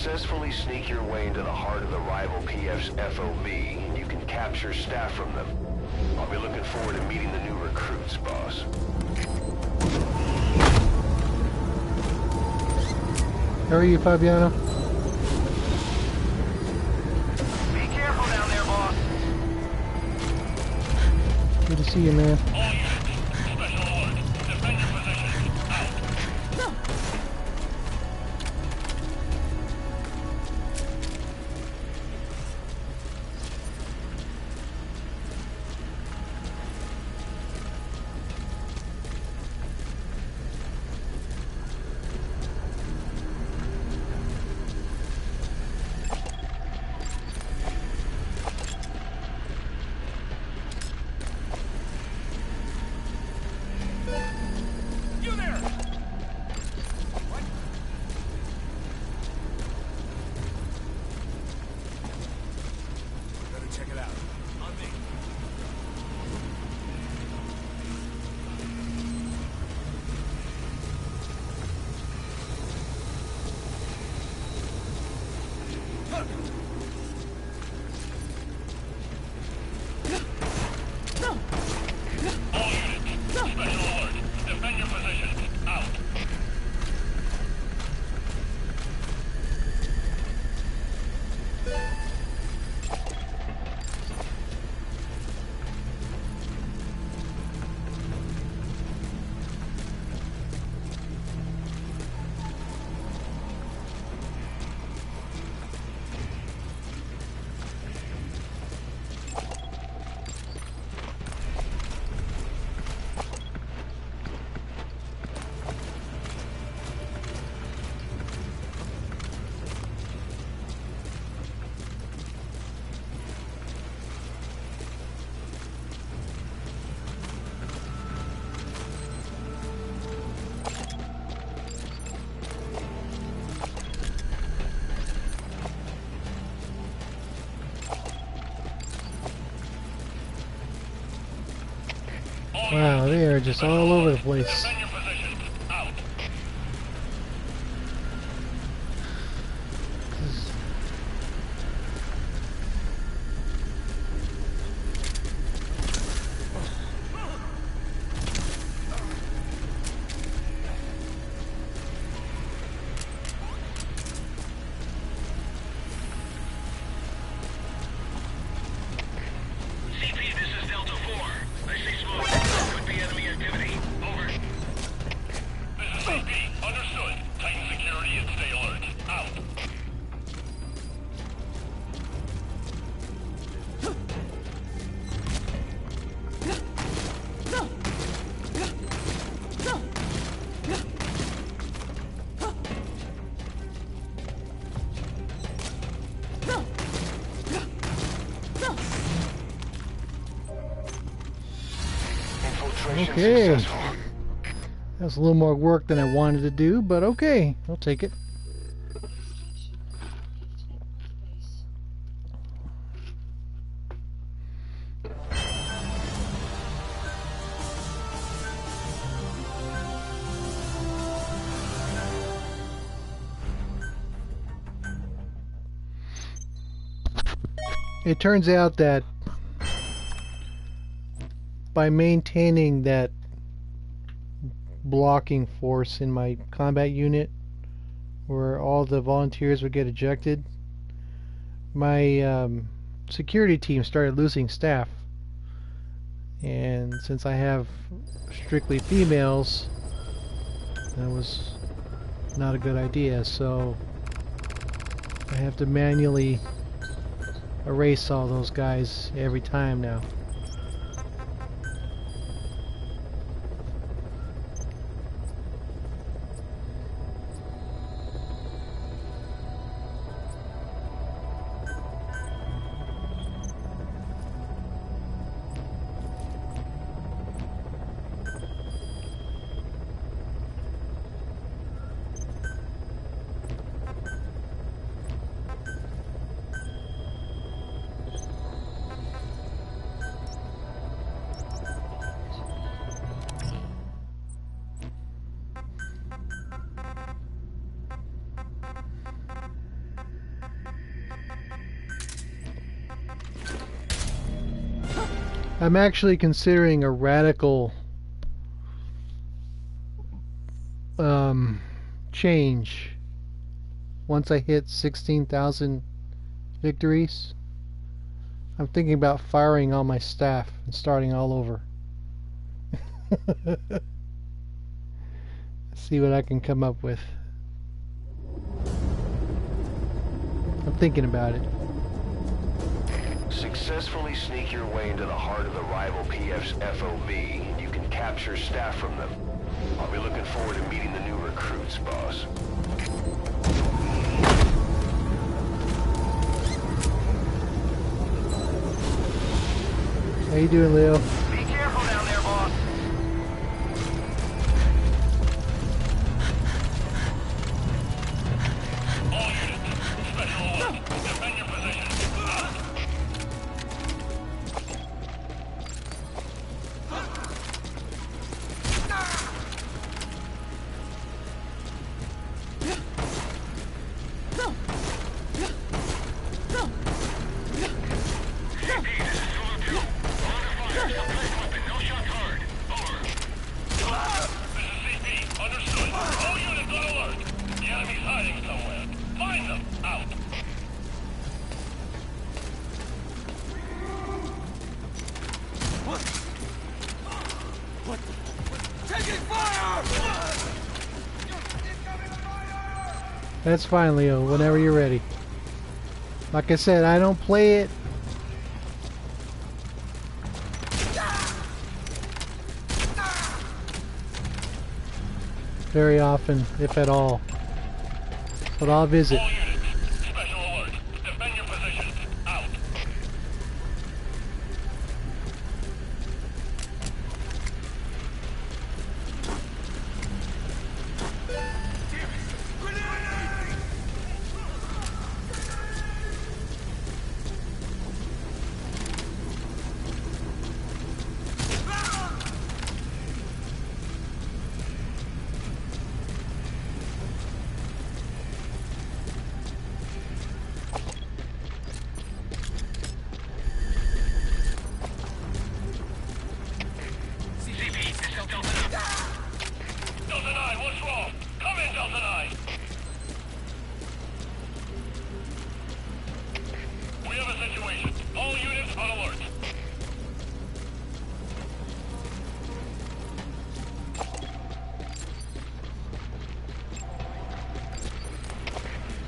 successfully sneak your way into the heart of the rival PF's FOB, you can capture staff from them. I'll be looking forward to meeting the new recruits, boss. How are you, Fabiano? Be careful down there, boss. Good to see you, man. Wow, they are just all over the place. Okay. That's a little more work than I wanted to do, but okay, I'll take it. It turns out that by maintaining that blocking force in my combat unit where all the volunteers would get ejected, my security team started losing staff, and since I have strictly females, that was not a good idea, so I have to manually erase all those guys every time now. I'm actually considering a radical change once I hit 16,000 victories. I'm thinking about firing all my staff and starting all over. See what I can come up with. I'm thinking about it. Successfully sneak your way into the heart of the rival PF's FOB, and you can capture staff from them. I'll be looking forward to meeting the new recruits, boss. How you doing, Leo? Be careful down there, boss. All units, special alert. Defend your position. That's fine, Leo, whenever you're ready. Like I said, I don't play it very often, if at all. But I'll visit.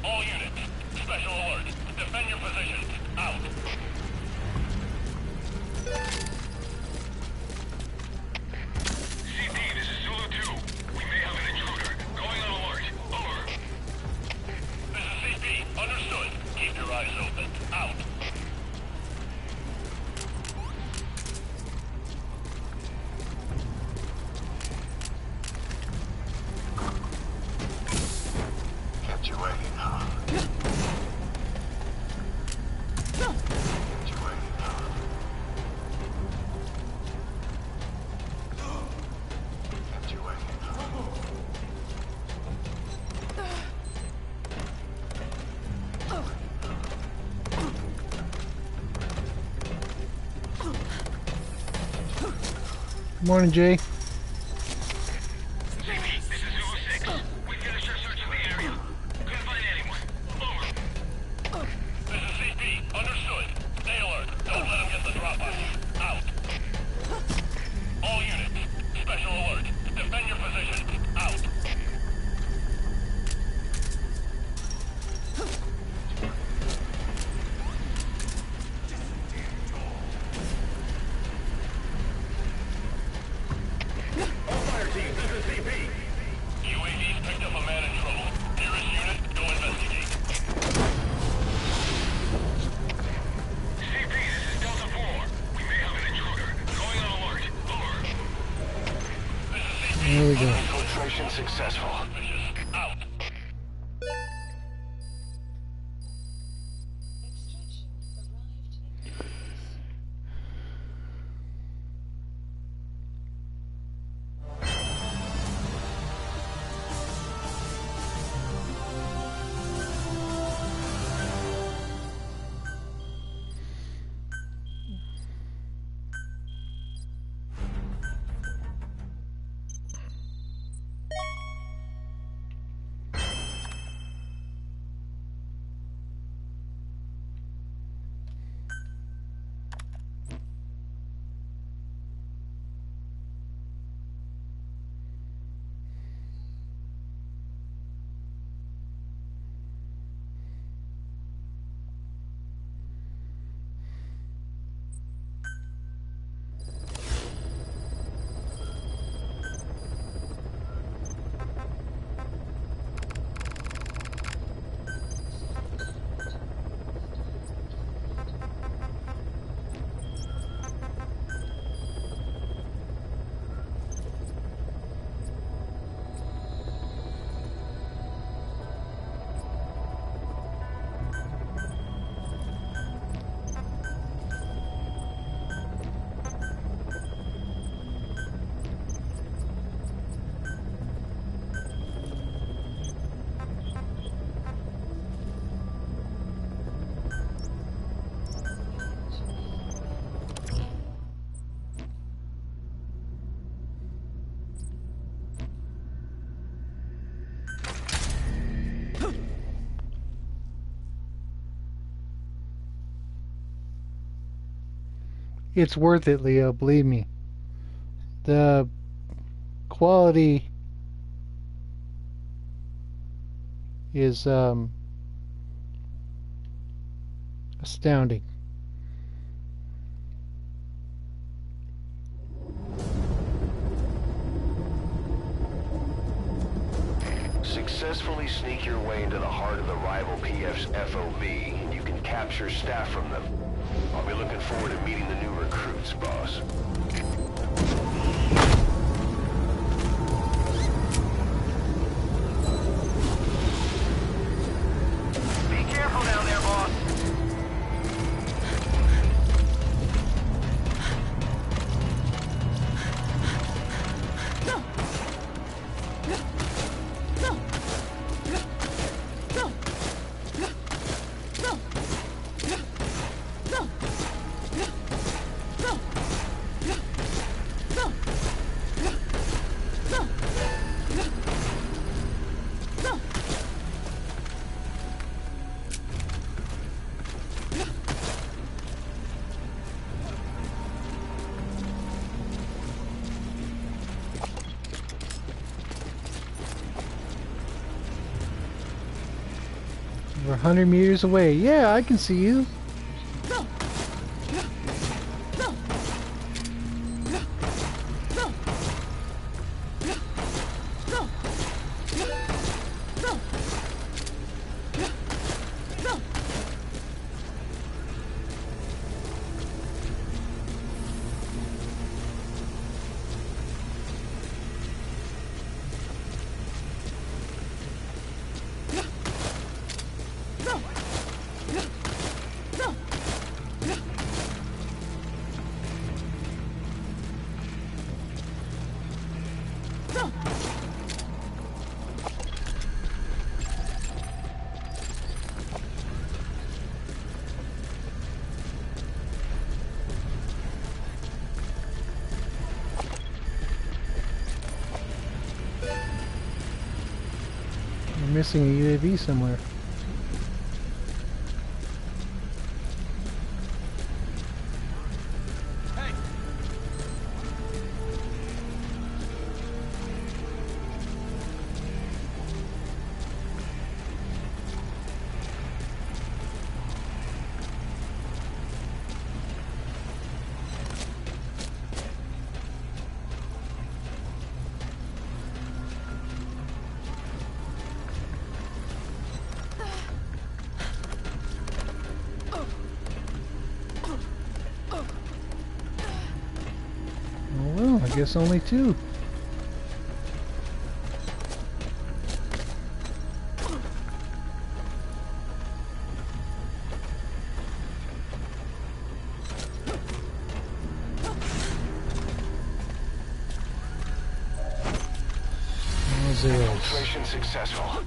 All units, special alert. Defend your position. Out. Good morning, Jay. There we go. Infiltration successful. Out. It's worth it, Leo, believe me. The quality is astounding. Successfully sneak your way into the heart of the rival PF's FOB, and you can capture staff from them. I'll be looking forward to meeting the new recruits, boss. Be careful down there, boss. We're 100 meters away. Yeah, I can see you. We're missing a UAV somewhere. Well, I guess only two. No zeros. Infiltration successful.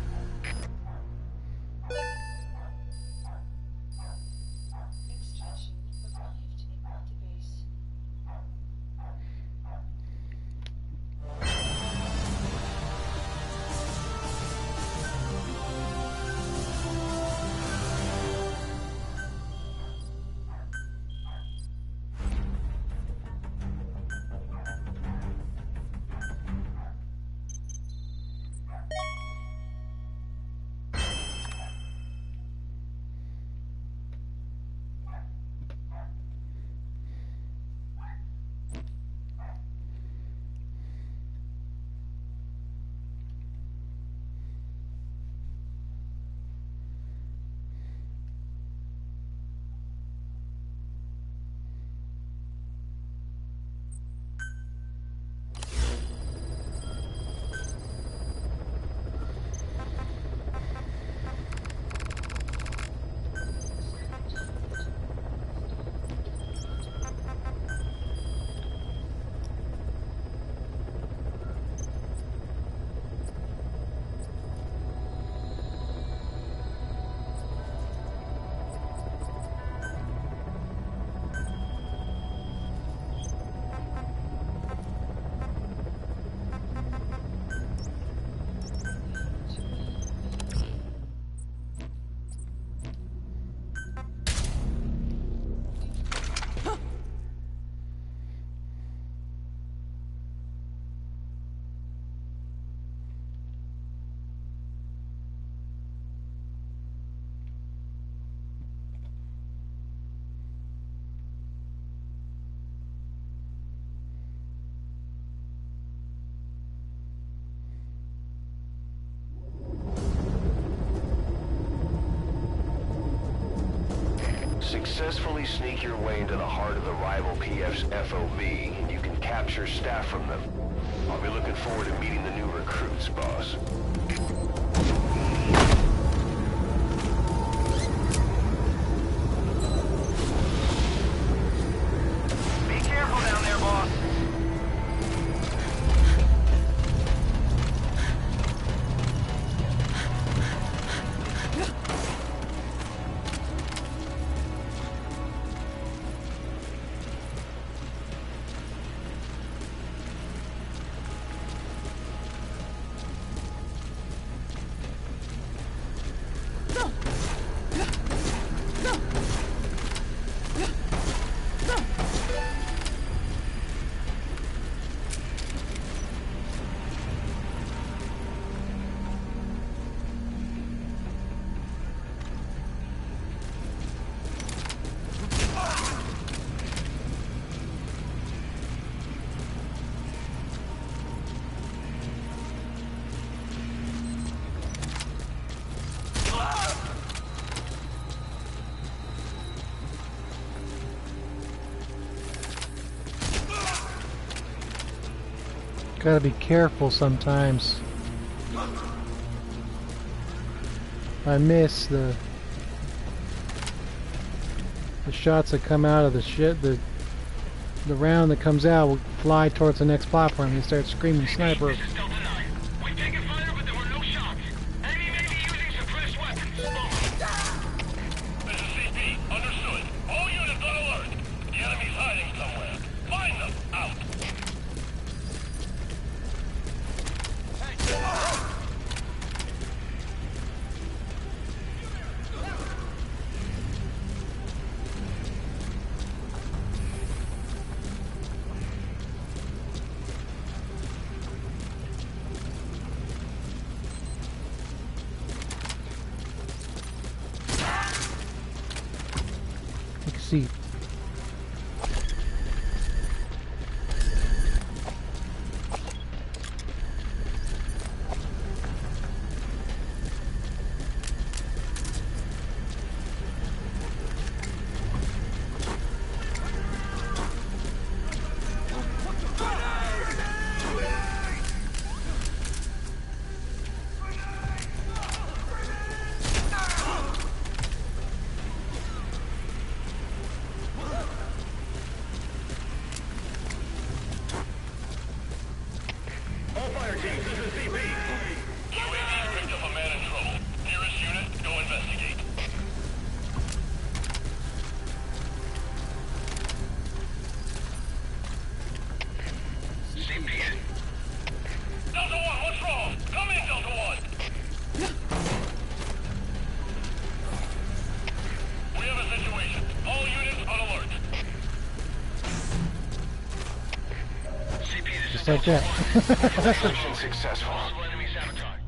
Successfully sneak your way into the heart of the rival PF's FOB, and you can capture staff from them. I'll be looking forward to meeting the new recruits, boss. Be careful down there, boss. Gotta be careful sometimes. I miss the shots that come out of the round that comes out will fly towards the next platform and they start screaming sniper. This is Delta 9. We've taken fire, but there were no shots. Enemy may be using suppressed weapons. This is CP. Understood. All units on alert. The enemy's hiding somewhere. Find them. Out. Take a seat. All fire teams, this is CP. UAV picked up a man in trouble. Nearest unit, go investigate. CP in. Delta 1, what's wrong? Come in, Delta 1. We have a situation. All units on alert. CP, this is Just like that. Mission successful. enemy sabotage.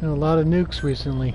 And a lot of nukes recently.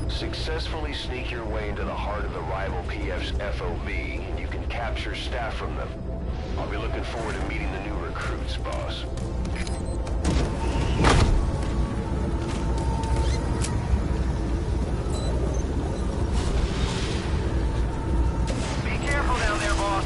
Successfully sneak your way into the heart of the rival PF's FOB, and you can capture staff from them. I'll be looking forward to meeting the new recruits, boss. Be careful down there, boss.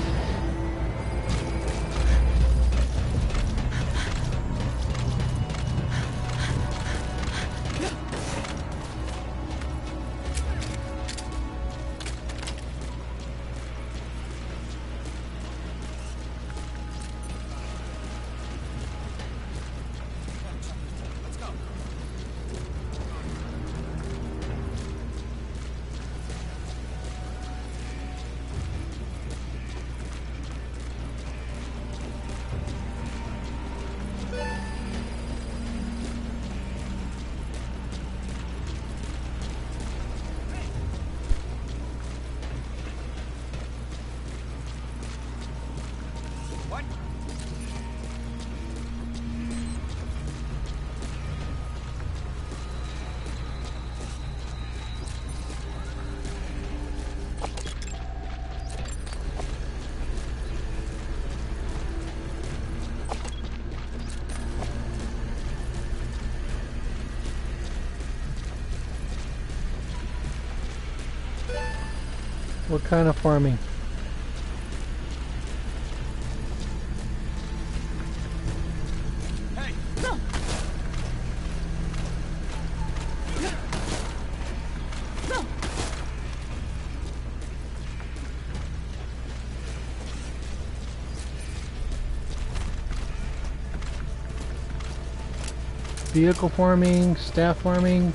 What kind of farming? Hey, no. No. Vehicle farming, staff farming.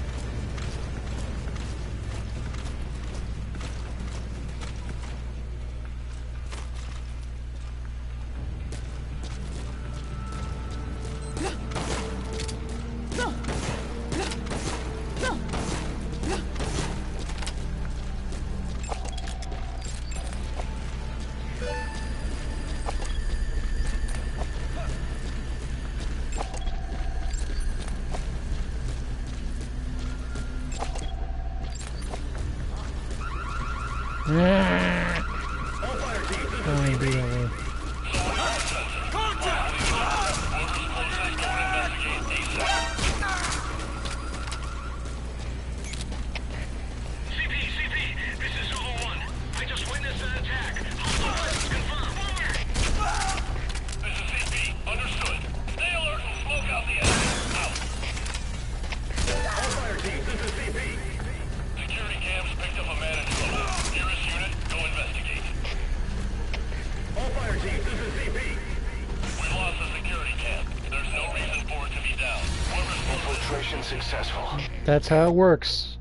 Successful. That's how it works.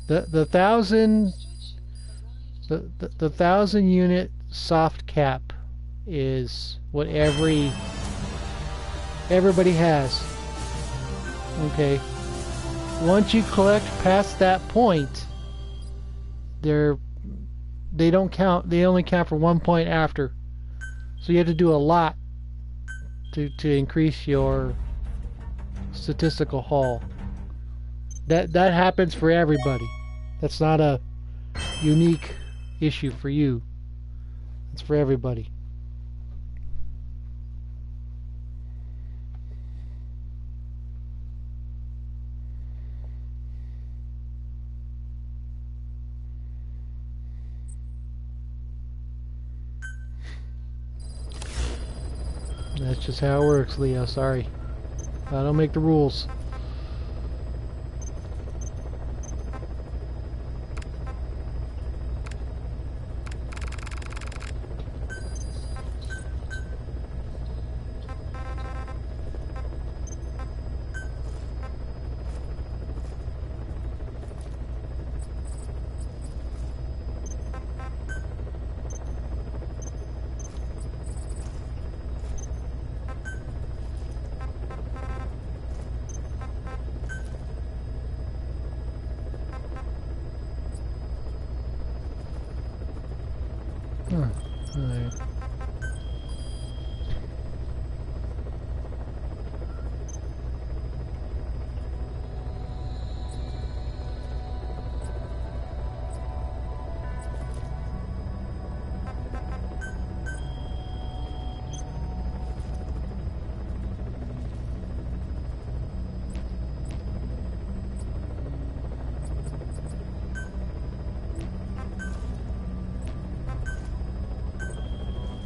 The 1,000 unit soft cap is what everybody has. Okay. Once you collect past that point, they don't count. They only count for 1 point after. So you have to do a lot to increase your statistical haul. That happens for everybody. That's not a unique issue for you. It's for everybody. That's just how it works, Leo. Sorry. I don't make the rules.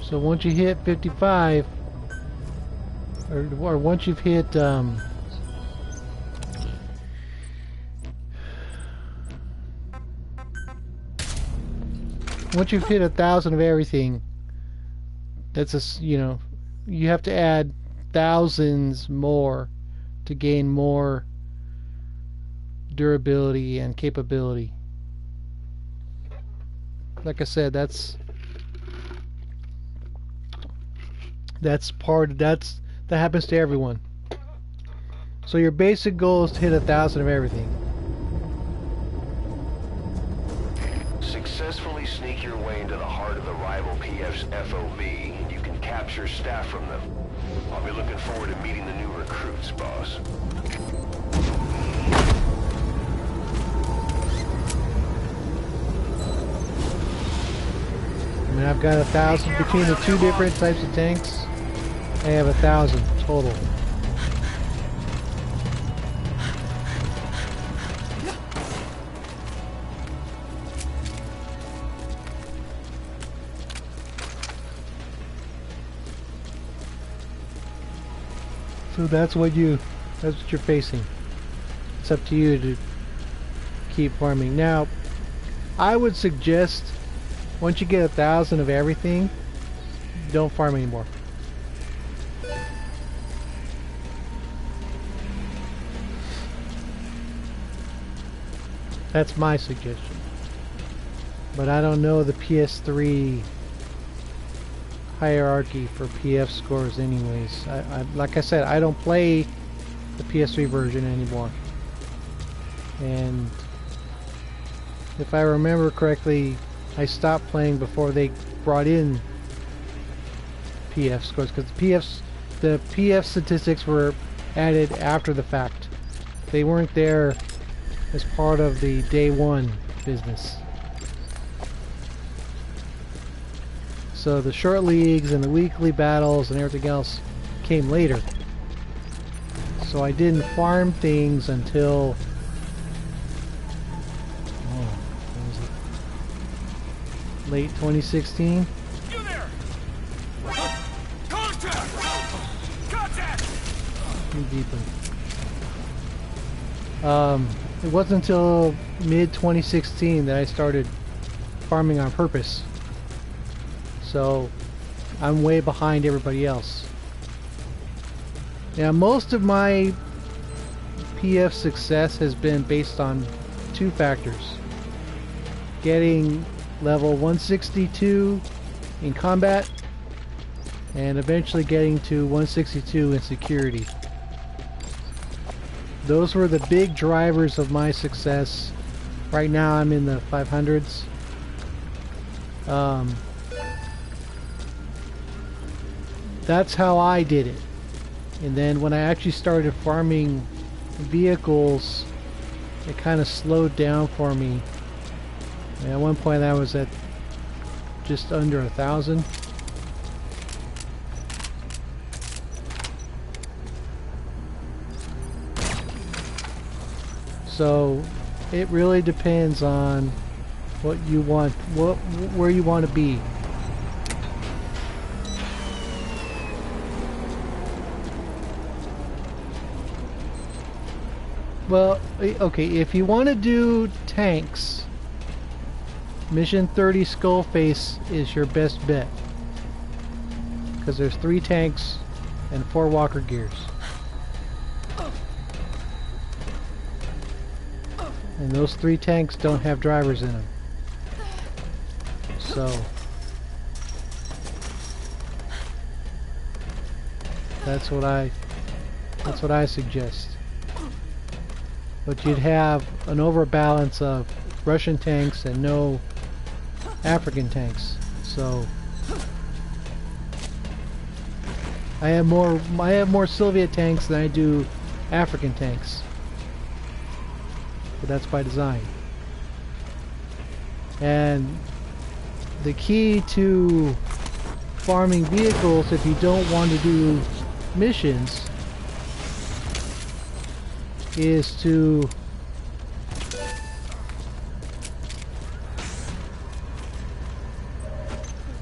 So once you hit 55, or once you've hit once you've hit 1,000 of everything, that's a, you know, you have to add thousands more to gain more durability and capability. Like I said, that happens to everyone. So your basic goal is to hit 1,000 of everything. Successfully sneak your way into the heart of the rival PF's FOB, and you can capture staff from them. I'll be looking forward to meeting the new recruits, boss. I mean, I've got 1,000 between the two different types of tanks. I have 1,000 total. So that's what you're facing. It's up to you to keep farming. Now, I would suggest once you get 1,000 of everything, don't farm anymore. That's my suggestion. But I don't know the PS3 hierarchy for PF scores anyways. Like I said, I don't play the PS3 version anymore. And if I remember correctly, I stopped playing before they brought in PF scores, because the PF statistics were added after the fact. They weren't there as part of the day one business. So the short leagues and the weekly battles and everything else came later. So I didn't farm things until late 2016. You there? Contact! Contact! Deeper. It wasn't until mid 2016 that I started farming on purpose. So I'm way behind everybody else. Now most of my PF success has been based on two factors: getting level 162 in combat and eventually getting to 162 in security. Those were the big drivers of my success. Right now I'm in the 500s. That's how I did it. And then when I actually started farming vehicles, it kind of slowed down for me. And at one point I was at just under 1,000. So it really depends on what you want, where you want to be. Well, okay, if you want to do tanks, Mission 30 Skullface is your best bet, because there's 3 tanks and 4 walker gears. And those 3 tanks don't have drivers in them. So that's what I suggest. But you'd have an overbalance of Russian tanks and no African tanks. So I have more Soviet tanks than I do African tanks. But that's by design. And the key to farming vehicles, if you don't want to do missions, is to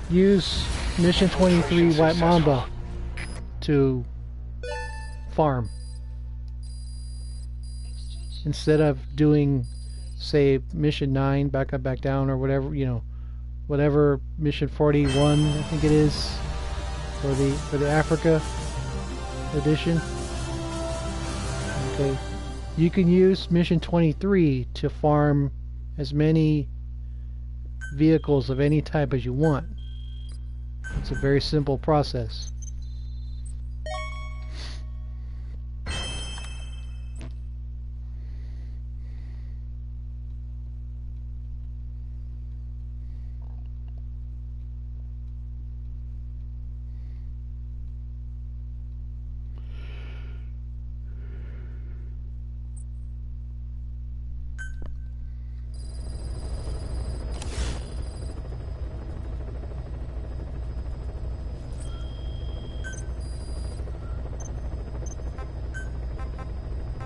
use Mission 23 White Mamba to farm. Instead of doing, say, Mission 9, back up, back down, or whatever, you know, whatever Mission 41, I think it is, for the Africa edition. Okay, you can use Mission 23 to farm as many vehicles of any type as you want. It's a very simple process.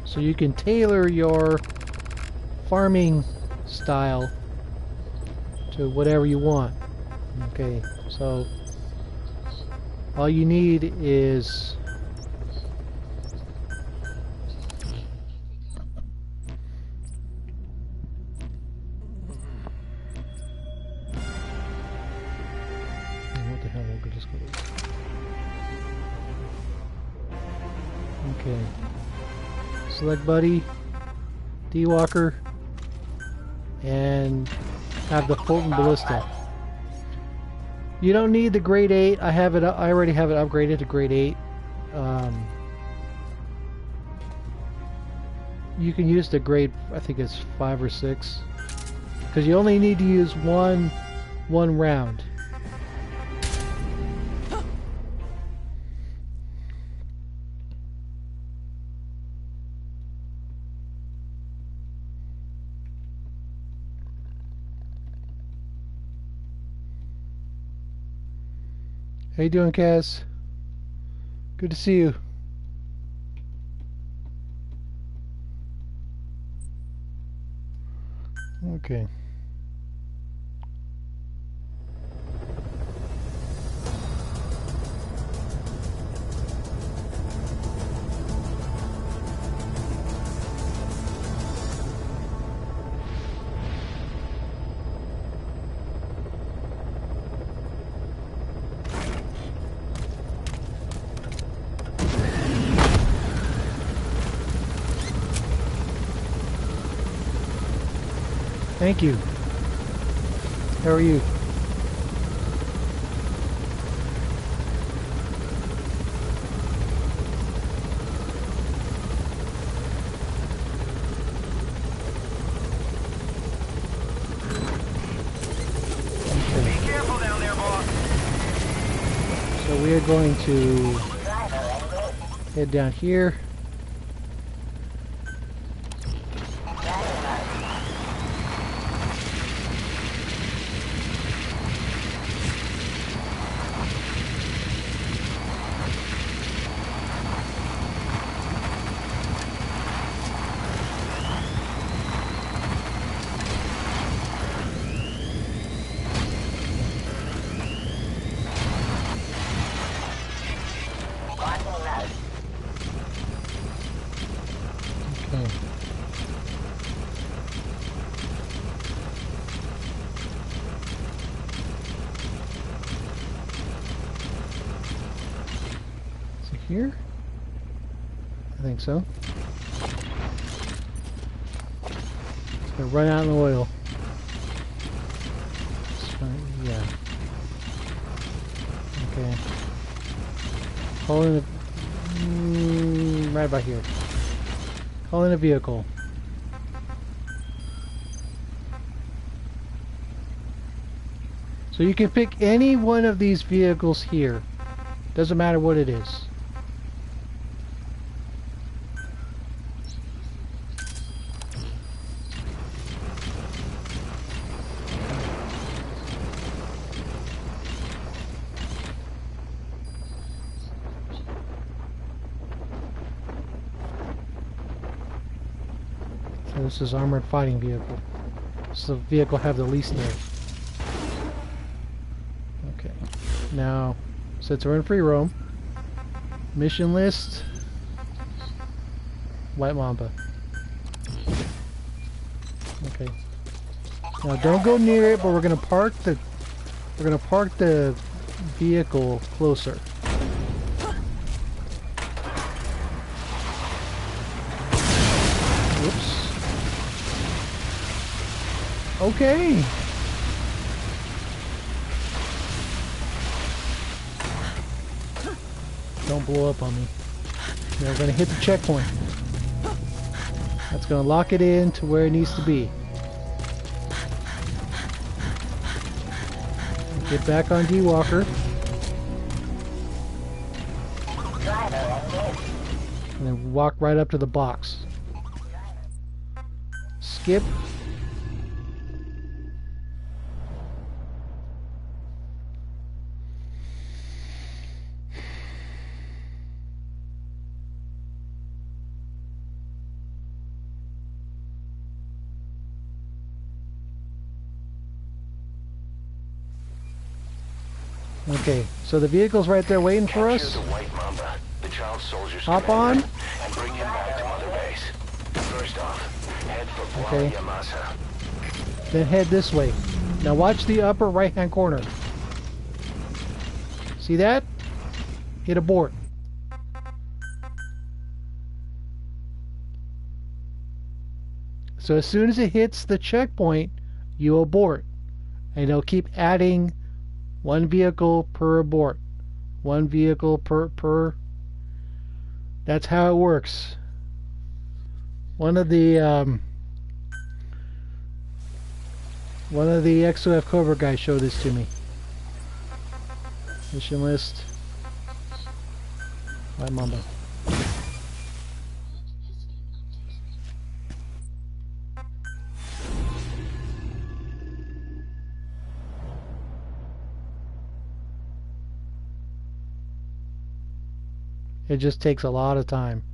So you can tailor your farming style to whatever you want. Okay, so all you need is what the hell, we'll just go. Okay. Select buddy, D-Walker, and have the Fulton Ballista. You don't need the grade 8. I already have it upgraded to grade 8. You can use the grade, I think it's 5 or 6, because you only need to use one round. How you doing, Kaz? Good to see you. Okay. Thank you. How are you? Be careful down there, boss. So we are going to head down here. Okay. Is it here? I think so. It's gonna run out in oil. Yeah. Okay. Call in a... right about here. Call in a vehicle. So you can pick any one of these vehicles here. Doesn't matter what it is. So this is armored fighting vehicle. This is the vehicle I have the least of. Okay. Now, since we're in free roam, mission list, White Mamba. Okay. Now don't go near it, but we're gonna park the vehicle closer. Whoops. Okay. Don't blow up on me. Now we're gonna hit the checkpoint. That's gonna lock it in to where it needs to be. Get back on D-Walker. And then walk right up to the box. Skip. Okay, so the vehicle's right there waiting for us. Capture the White Mamba, the child soldier's Hop commander, on. and bring him back to Mother Base. First off, head for Okay. Yamasa. Then head this way. Now watch the upper right-hand corner. See that? Hit abort. So as soon as it hits the checkpoint, you abort. And it'll keep adding one vehicle per abort. One vehicle per. That's how it works. One of the XOF Cobra guys showed this to me. Mission list. White Mamba. It just takes a lot of time.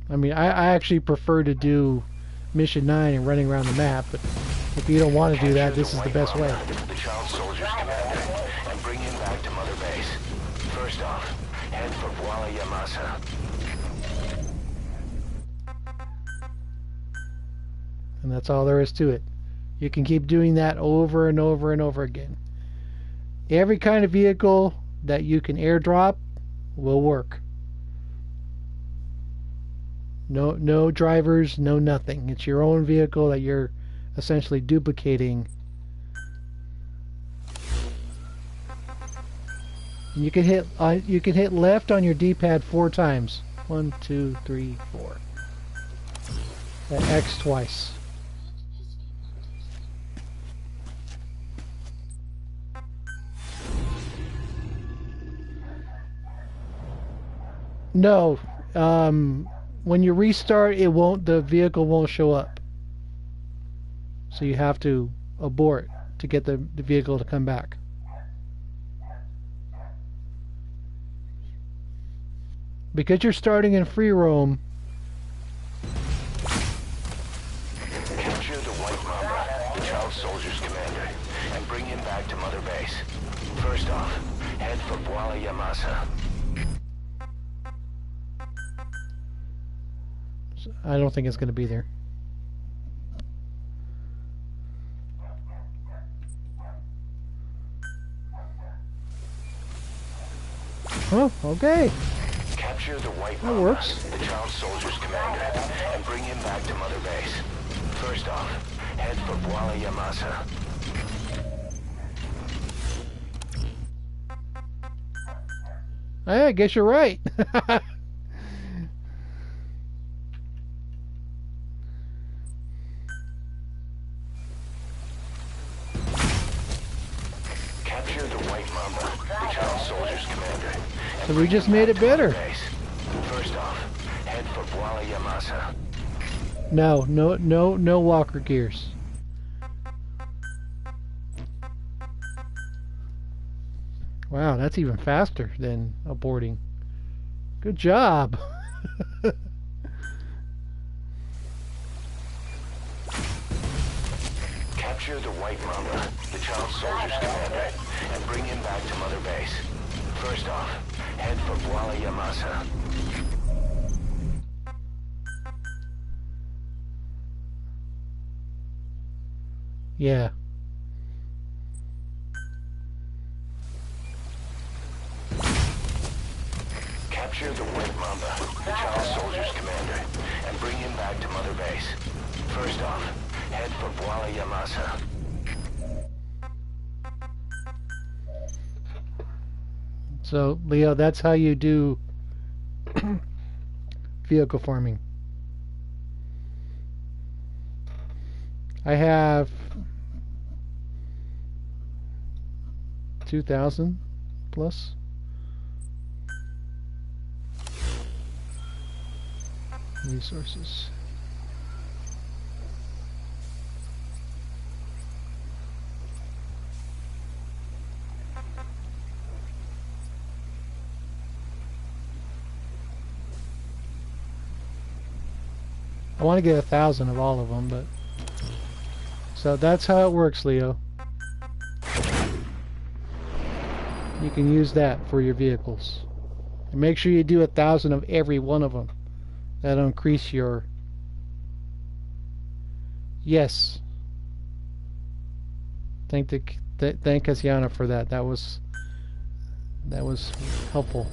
I mean, I actually prefer to do Mission 9 and running around the map, but if you don't want to do that, this is the best way. The child soldier's commander, and bring him back to Mother Base. First off, head for Yamasa. And that's all there is to it. You can keep doing that over and over and over again. Every kind of vehicle that you can airdrop will work. No drivers, no nothing. It's your own vehicle that you're essentially duplicating. And you can hit left on your D-pad 4 times. 1, 2, 3, 4. That X twice. No, when you restart, the vehicle won't show up. So you have to abort to get the vehicle to come back. Because you're starting in free roam. Capture the White Mamba, the child soldier's commander, and bring him back to Mother Base. First off, head for Yamasa. I don't think it's going to be there. Oh, okay. Capture the White That Mamba, works. the child soldier's commander, and bring him back to Mother Base. First off, head for Yamasa. Hey, I guess you're right. Capture the White Mamba, the child soldier's commander. So we just made it better. First off, head for Yamasa. No walker gears. Wow, that's even faster than aborting. Good job. Capture the White Mamba, the child soldier's commander, and bring him back to Mother Base. First off, head for Voila Yamasa. Yeah. Capture the White Mamba, the child soldier's commander, and bring him back to Mother Base. First off, head for Voila Yamasa. So, Leo, that's how you do vehicle farming. I have 2,000 plus. Resources. I want to get 1,000 of all of them, but so that's how it works, Leo. You can use that for your vehicles, and make sure you do 1,000 of every one of them. That'll increase your. Yes. Thank Cassiana for that. That was helpful.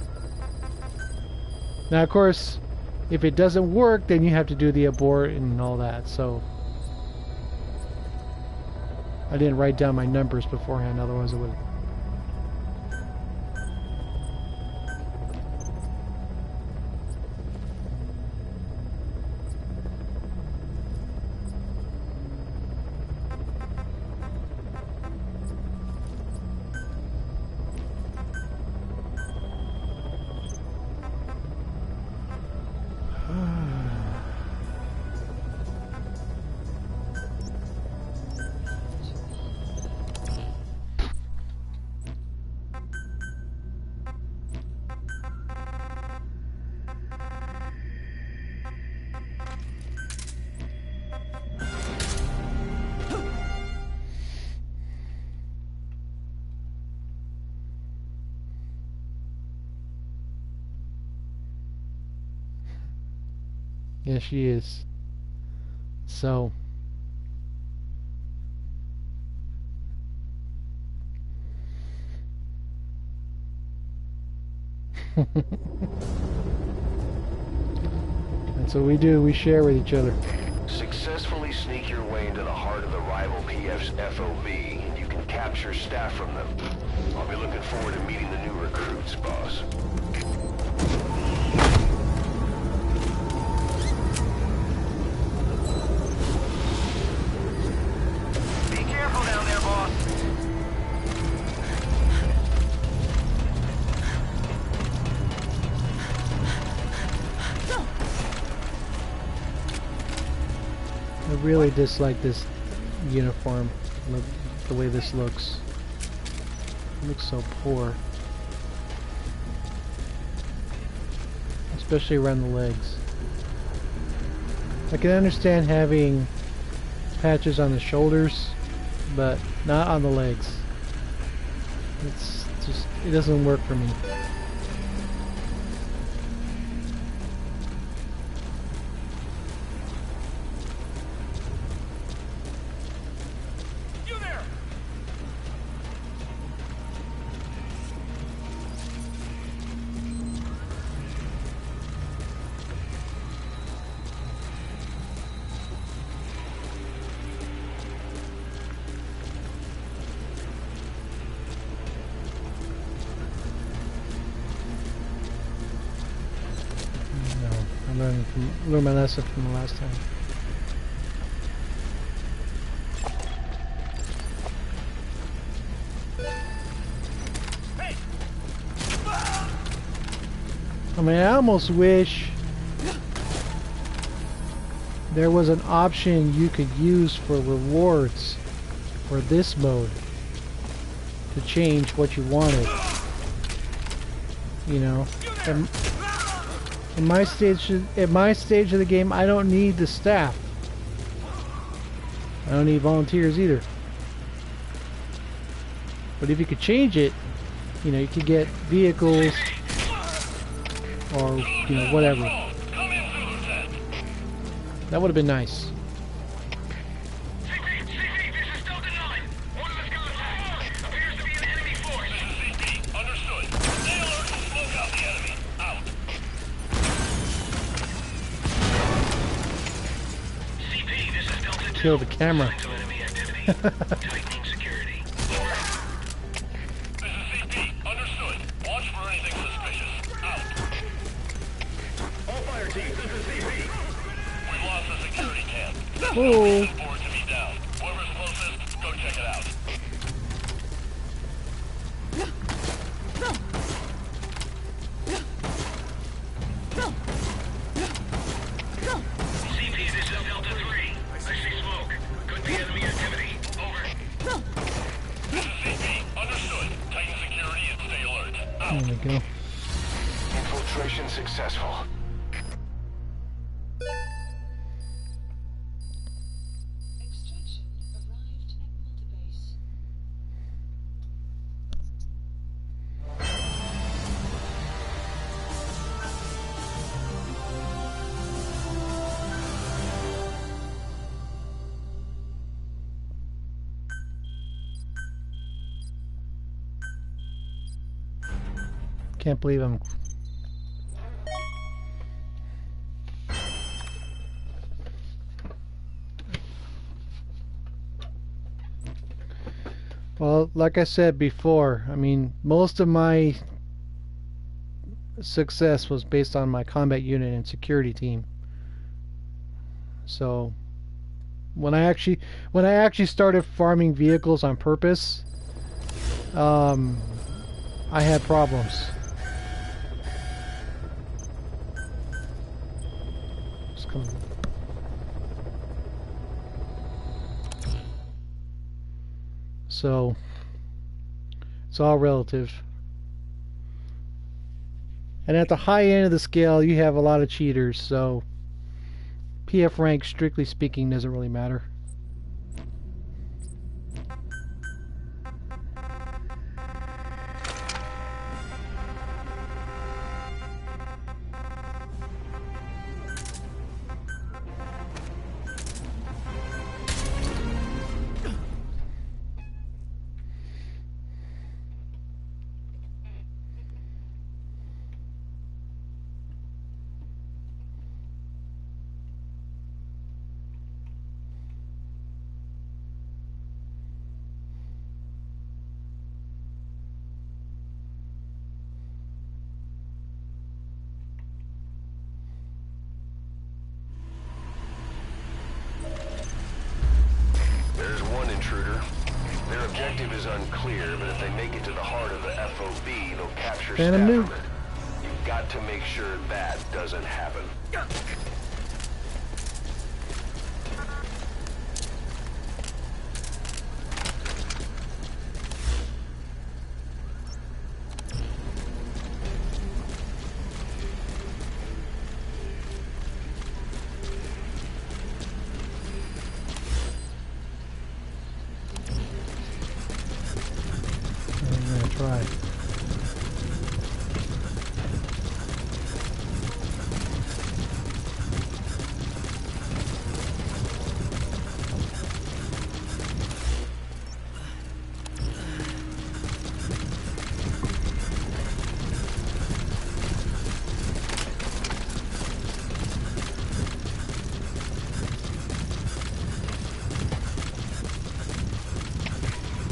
Now, of course, if it doesn't work, then you have to do the abort and all that. So I didn't write down my numbers beforehand, otherwise it would. Yeah, she is. So that's what we do. We share with each other. Successfully sneak your way into the heart of the rival PF's FOB, and you can capture staff from them. I'll be looking forward to meeting the new recruits, boss. Be careful down there, boss. I really dislike this uniform, the way this looks. It looks so poor. Especially around the legs. I can understand having patches on the shoulders, but not on the legs. It's just, it doesn't work for me. You there! No, I learned my lesson from the last time. Hey! I mean, I almost wish there was an option you could use for rewards for this mode to change what you wanted. You know, in my stage of the game, I don't need the staff. I don't need volunteers either. But if you could change it, you know, you could get vehicles or, you know, whatever. Come in, Zulu 10. That would have been nice. CP, this is Delta 9. One of us contacts. Appears to be an enemy force. This is CP. Understood. Stay alert and smoke out the enemy. Out. CP, this is Delta 2. Kill the camera. Signs of enemy activity. Tightening security. Over. This is CP. Understood. Watch for anything suspicious. Out. All fire teams, this is CP. We lost the security camp. Oh. Location board to be down. Whoever's closest, go check it out. CP, this is Delta 3. I see smoke. Could be enemy activity. Over. This is CP. Understood. Tighten security and stay alert. Out. There we go. Infiltration successful. Extraction arrived at Mother Base. Can't believe I'm... Well, like I said before, I mean, most of my success was based on my combat unit and security team. So when I actually started farming vehicles on purpose, I had problems. Just come. So it's all relative. And at the high end of the scale, you have a lot of cheaters, so PF rank, strictly speaking, doesn't really matter. There's one intruder. Their objective is unclear, but if they make it to the heart of the FOB, they'll capture Phantom nuke. Stafford. You've got to make sure that doesn't happen. I'm gonna try.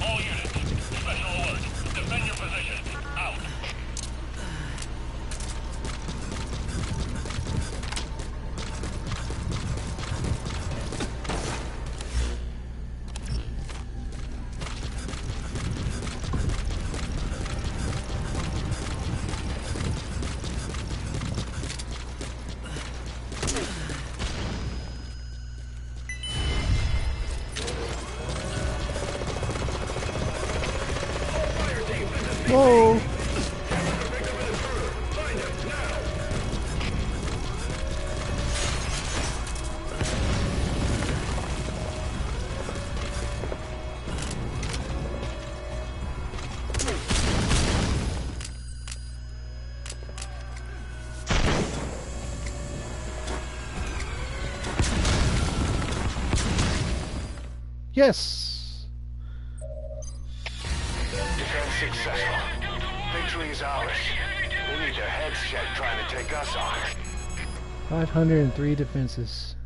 All units, special alert. Defend your position. Out. Whoa! Yes! Defense successful. Victory is ours. We need their heads checked trying to take us on. 503 defenses.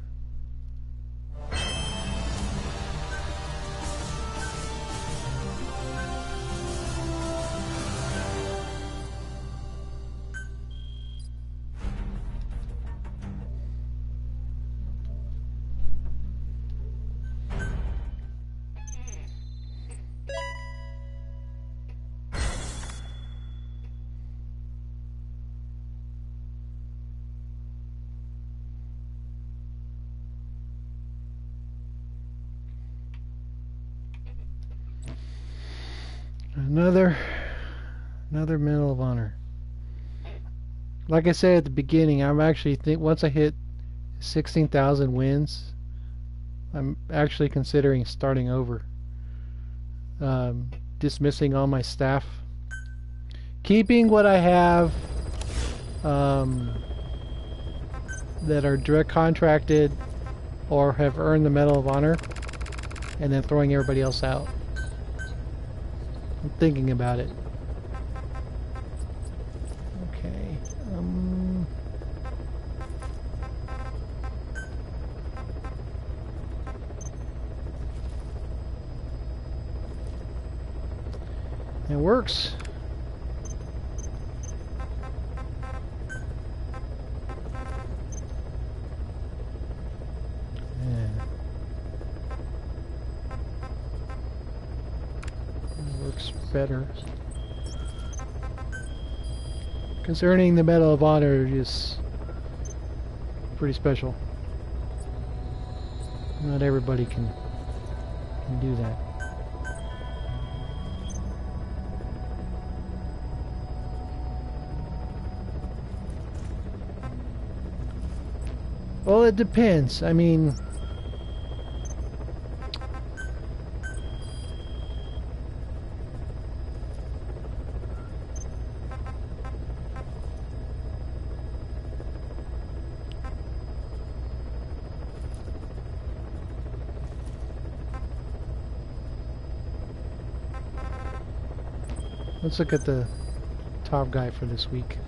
Another Medal of Honor. Like I said at the beginning, I'm actually once I hit 16,000 wins, I'm actually considering starting over. Dismissing all my staff, keeping what I have that are direct contracted or have earned the Medal of Honor, and then throwing everybody else out. I'm thinking about it. Okay. It works. Better. Concerning the Medal of Honor, is pretty special. Not everybody can do that. Well, it depends. I mean, let's look at the top guy for this week.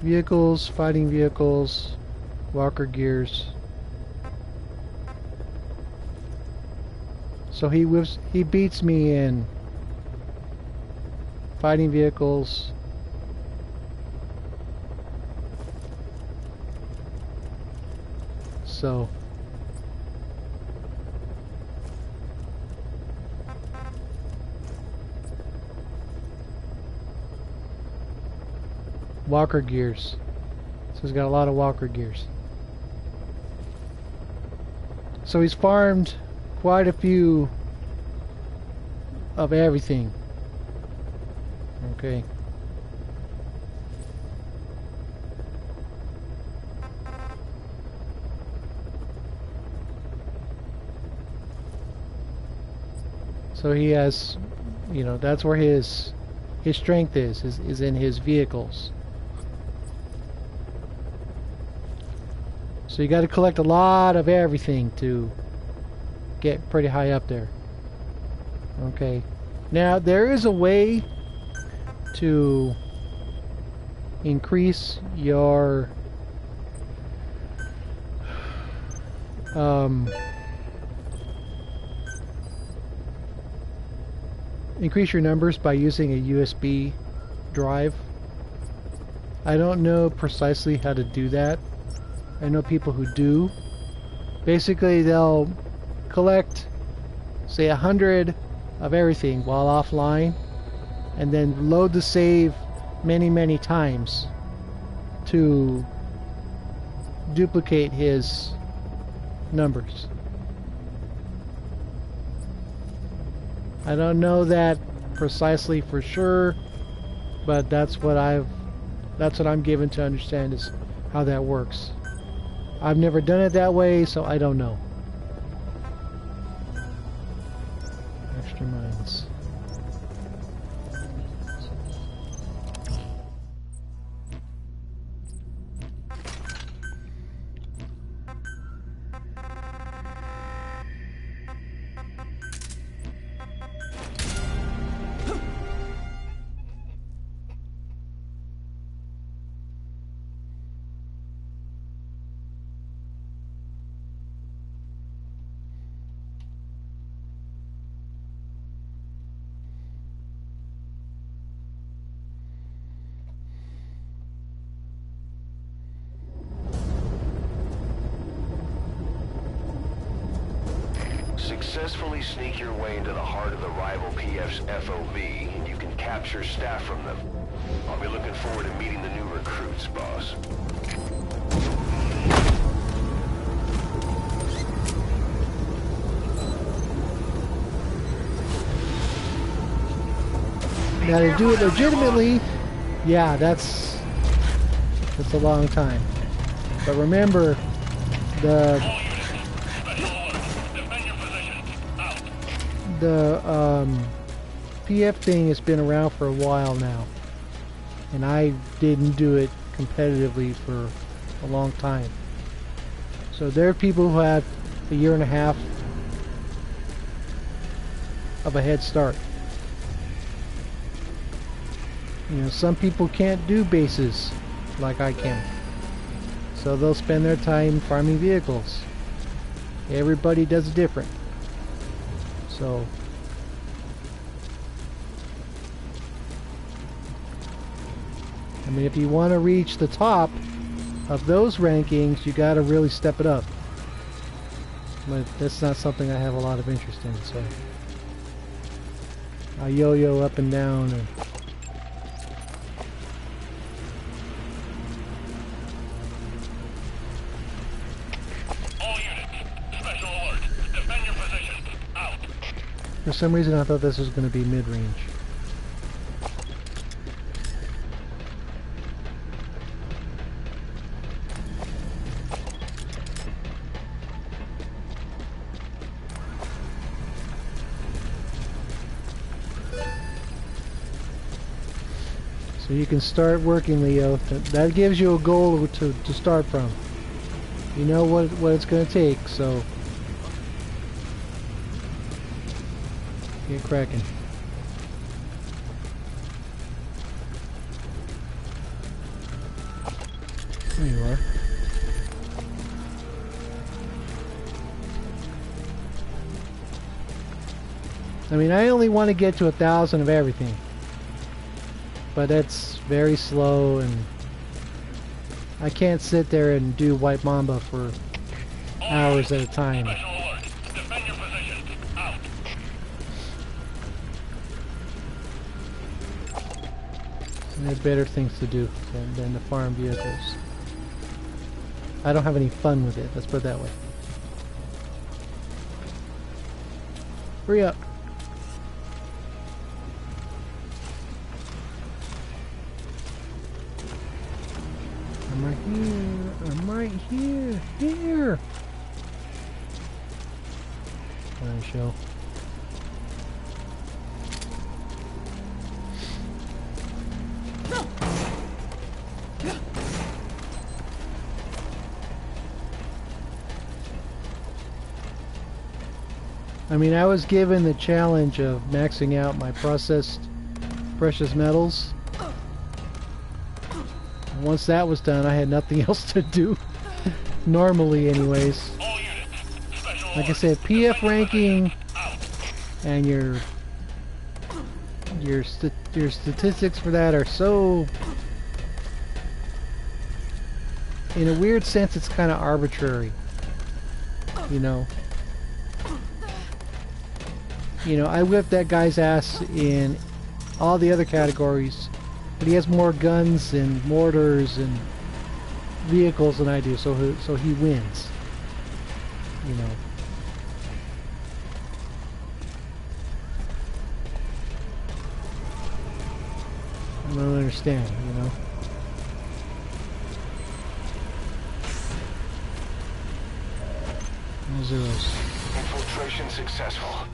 Vehicles, fighting vehicles, walker gears. So he beats me in fighting vehicles, so walker gears. So he's got a lot of walker gears. So he's farmed quite a few of everything. Okay. So he has, you know, that's where his strength is in his vehicles. So you got to collect a lot of everything to get pretty high up there. Okay. Now there is a way to increase your numbers by using a USB drive. I don't know precisely how to do that. I know people who do. Basically, they'll collect, say, 100 of everything while offline, and then load the save many times to duplicate his numbers. I don't know that precisely for sure, but that's what I'm given to understand is how that works. I've never done it that way, so I don't know. Extra mines. Successfully sneak your way into the heart of the rival PF's FOB, and you can capture staff from them. I'll be looking forward to meeting the new recruits, boss. Now to do it legitimately, yeah, that's a long time. But remember, the PF thing has been around for a while now, and I didn't do it competitively for a long time. So there are people who have a year and a half of a head start. You know, some people can't do bases like I can, so they'll spend their time farming vehicles. Everybody does it different. So I mean, if you want to reach the top of those rankings, you got to really step it up. But that's not something I have a lot of interest in, so I yo-yo up and down. And All units, special alert. Defend your positions. Out. for some reason, I thought this was going to be mid-range. So you can start working, Leo. That gives you a goal to start from. You know what it's going to take, so get cracking. There you are. I mean, I only want to get to 1,000 of everything, but that's very slow, and I can't sit there and do White Mamba for hours at a time. Special alert. Defend your positions. Out. I have better things to do than to farm vehicles. I don't have any fun with it, let's put it that way. Hurry up. I'm right here. I'm right here. Here. What a show. I mean, I was given the challenge of maxing out my processed precious metals. Once that was done, I had nothing else to do. Normally, anyways. All units, special Like I alert. said, PF ranking Out. and your statistics for that are so, in a weird sense, it's kind of arbitrary. You know. You know, I whipped that guy's ass in all the other categories, but he has more guns and mortars and vehicles than I do, so he wins. You know. I don't understand, you know. zeros. Infiltration successful.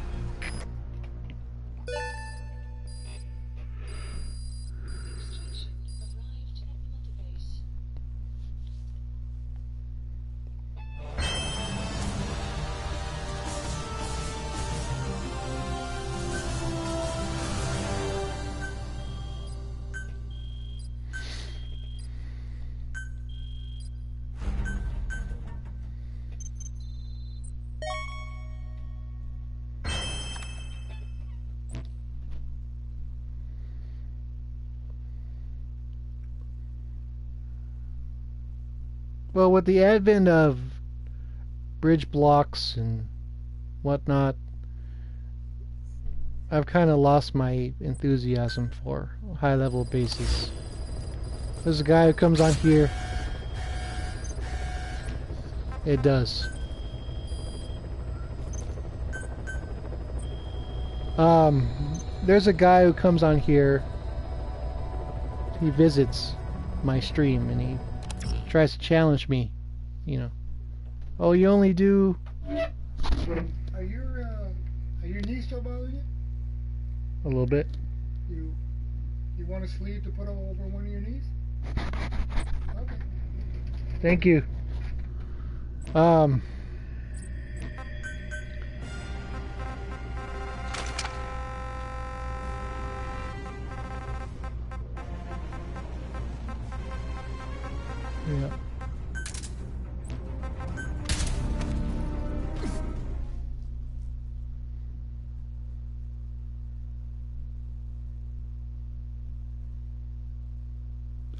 Extraction arrived at Mother Base. Well, with the advent of bridge blocks and whatnot, I've kind of lost my enthusiasm for high-level bases. There's a guy who comes on here. It does. There's a guy who comes on here. He visits my stream and he tries to challenge me. You know, oh, you only do. Are your knees still bothering you? A little bit. You want a sleeve to put over one of your knees? Okay. Thank you. Yeah.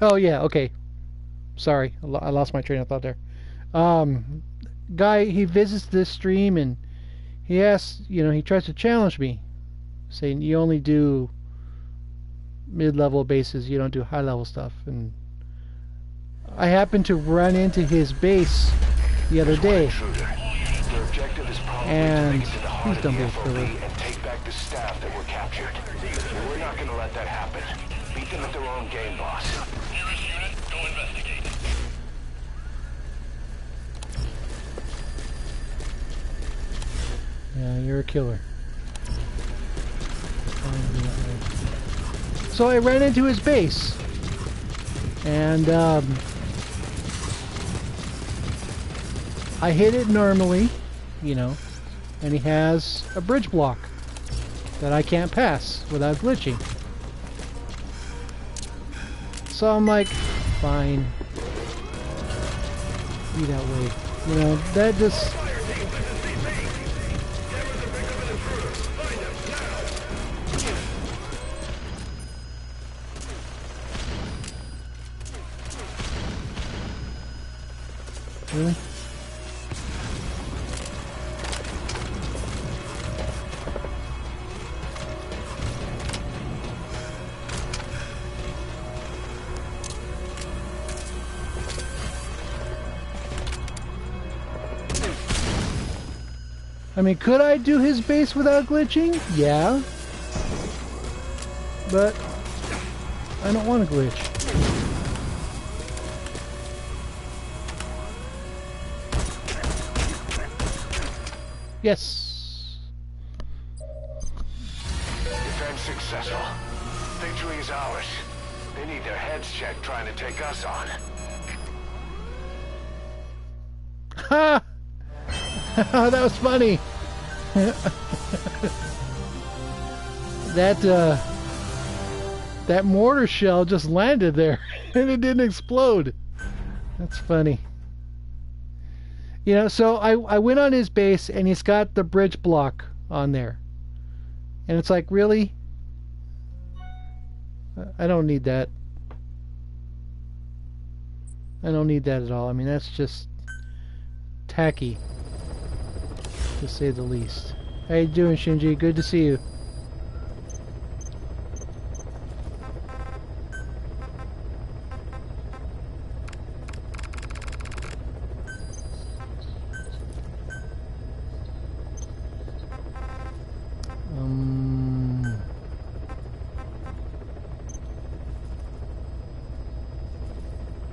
Oh yeah, okay. Sorry, I lost my train of thought there. Guy, he visits this stream and he asks, you know, he tries to challenge me, saying you only do mid-level bases, you don't do high-level stuff. And I happened to run into his base the other day, Their objective is probably and to make it to the heart he's of done the both FOB for and take back the staff that were captured. But we're not going to let that happen. Beat them at their own game, boss. Nearest unit, go investigate. Yeah, you're a killer. So I ran into his base, and I hit it normally, you know, and he has a bridge block that I can't pass without glitching. So I'm like, fine, be that way. You know, that just... Really? I mean, could I do his base without glitching? Yeah. But I don't want to glitch. Yes. Defense successful. Victory is ours. They need their heads checked trying to take us on. Ha! That was funny. That mortar shell just landed there and it didn't explode. That's funny. You know, so I went on his base and he's got the bridge block on there. And it's like, really? I don't need that. I don't need that at all. I mean, that's just tacky, to say the least. How you doing, Shinji? Good to see you.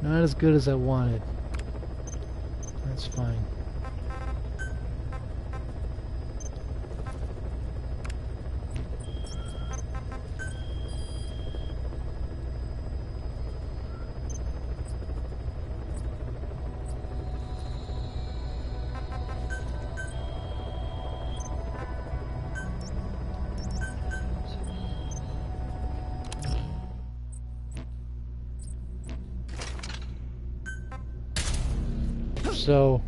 Not as good as I wanted. That's fine. so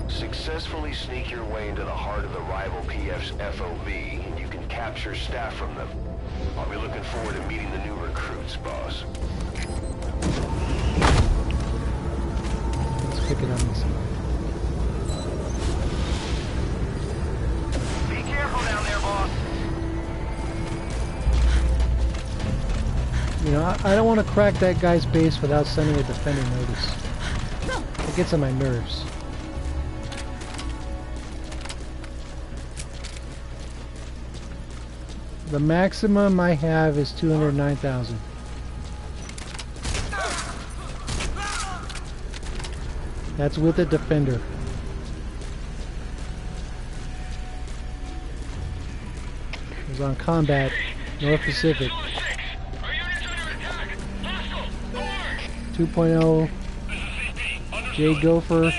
Successfully sneak your way into the heart of the rival PF's FOV, and you can capture staff from them. I'll be looking forward to meeting the new recruits, boss. let's pick it up this way. Be careful down there, boss. You know, I don't want to crack that guy's base without sending a defender notice. It gets on my nerves. The maximum I have is 209,000. That's with a defender. It was on combat, North Pacific. 2.0, J Gopher.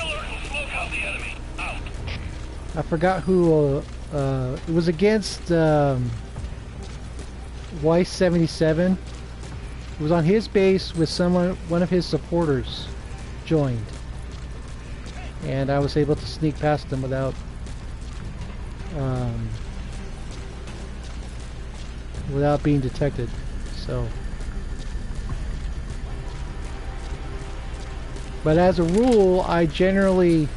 I forgot who, it was against, Weiss 77. It was on his base with one of his supporters joined, and I was able to sneak past them without being detected. So, but as a rule, I generally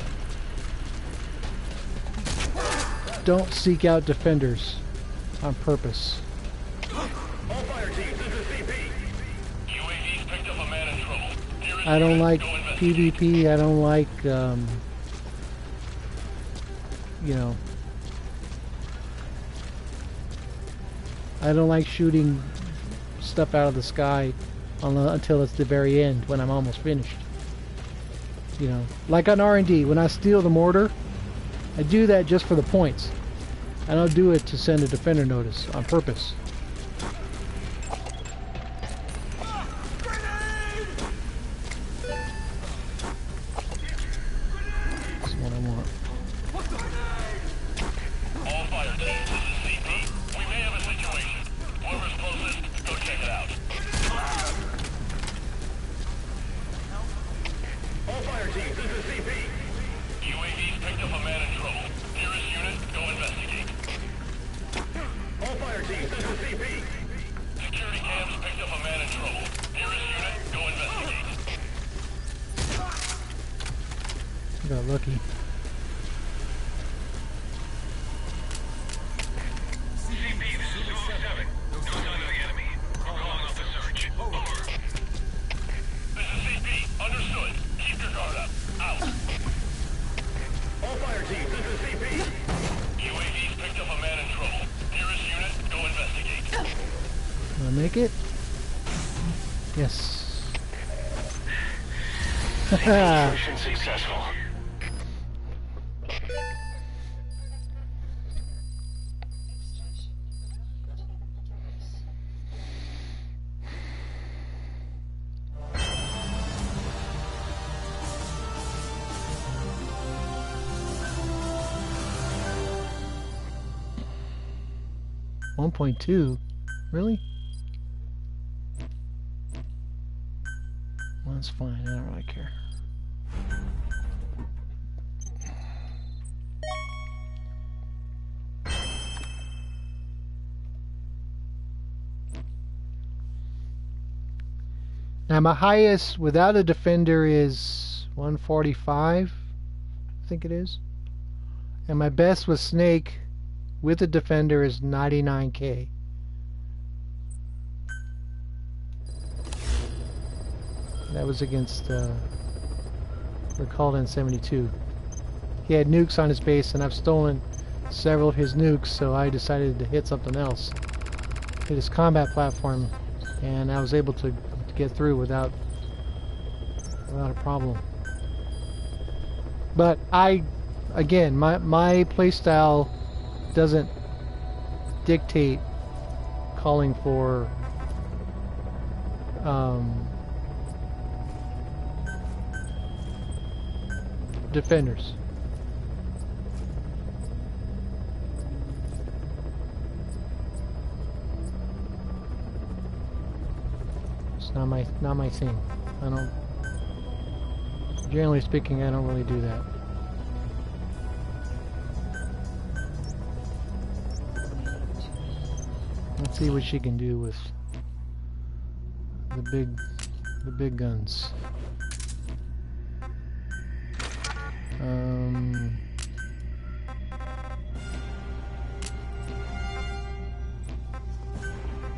don't seek out defenders on purpose. I don't like PvP, I don't like, you know, I don't like shooting stuff out of the sky until it's the very end, when I'm almost finished. You know, like on R&D, when I steal the mortar, I do that just for the points. I don't do it to send a defender notice on purpose. Got lucky. CVP, this is 207. No sign of the enemy. We're calling off the search. Over. This is CP. Understood. Keep your guard up. Out. All fire teams, this is CP. UAV's picked up a man in trouble. Nearest unit, go investigate. Can I make it? Yes. Mission successful. .2? Really? Well, that's fine. I don't really care. Now my highest without a defender is 145, I think it is. And my best with Snake with a defender is 99k. That was against Recalled in 72. He had nukes on his base, and I've stolen several of his nukes, so I decided to hit something else. Hit his combat platform, and I was able to get through without a problem. But I again, my playstyle doesn't dictate calling for defenders. It's not my thing. I don't. Generally speaking, I don't really do that. Let's see what she can do with the big guns.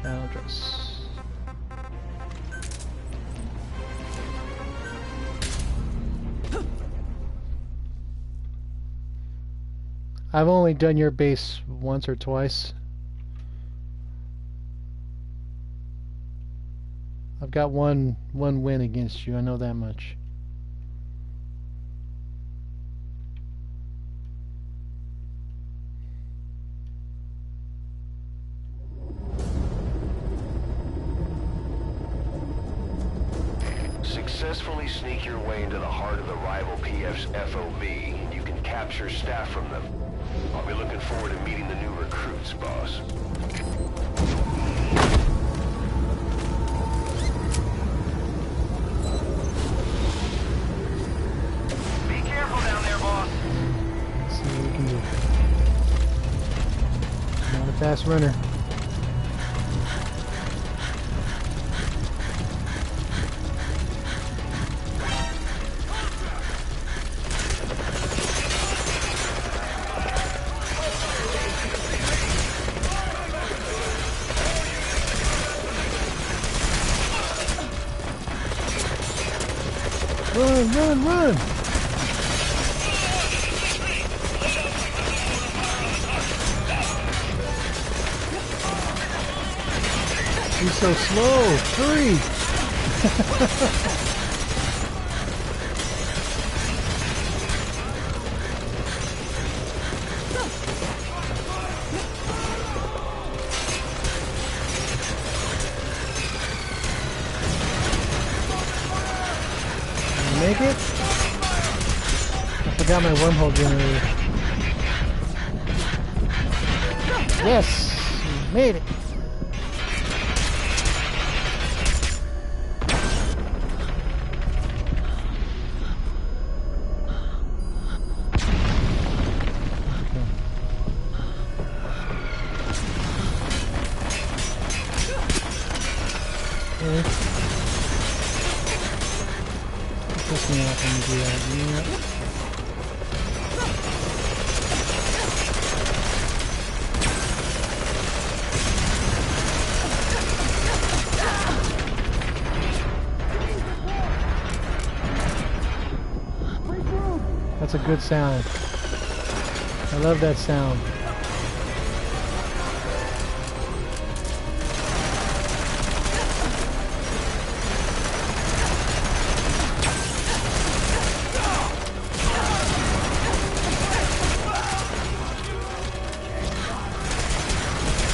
Battle dress. I've only done your base once or twice. I've got one win against you, I know that much. Successfully sneak your way into the heart of the rival PF's FOB, and you can capture staff from them. I'll be looking forward to meeting the new recruits, boss. Be careful down there, boss. Let's see what we can do. Not a fast runner. Run, run, run! He's so slow! Hurry! Make it? I forgot my wormhole generator. Yes! We made it! Okay. Piss me off when you do that. Yeah. That's a good sound. I love that sound.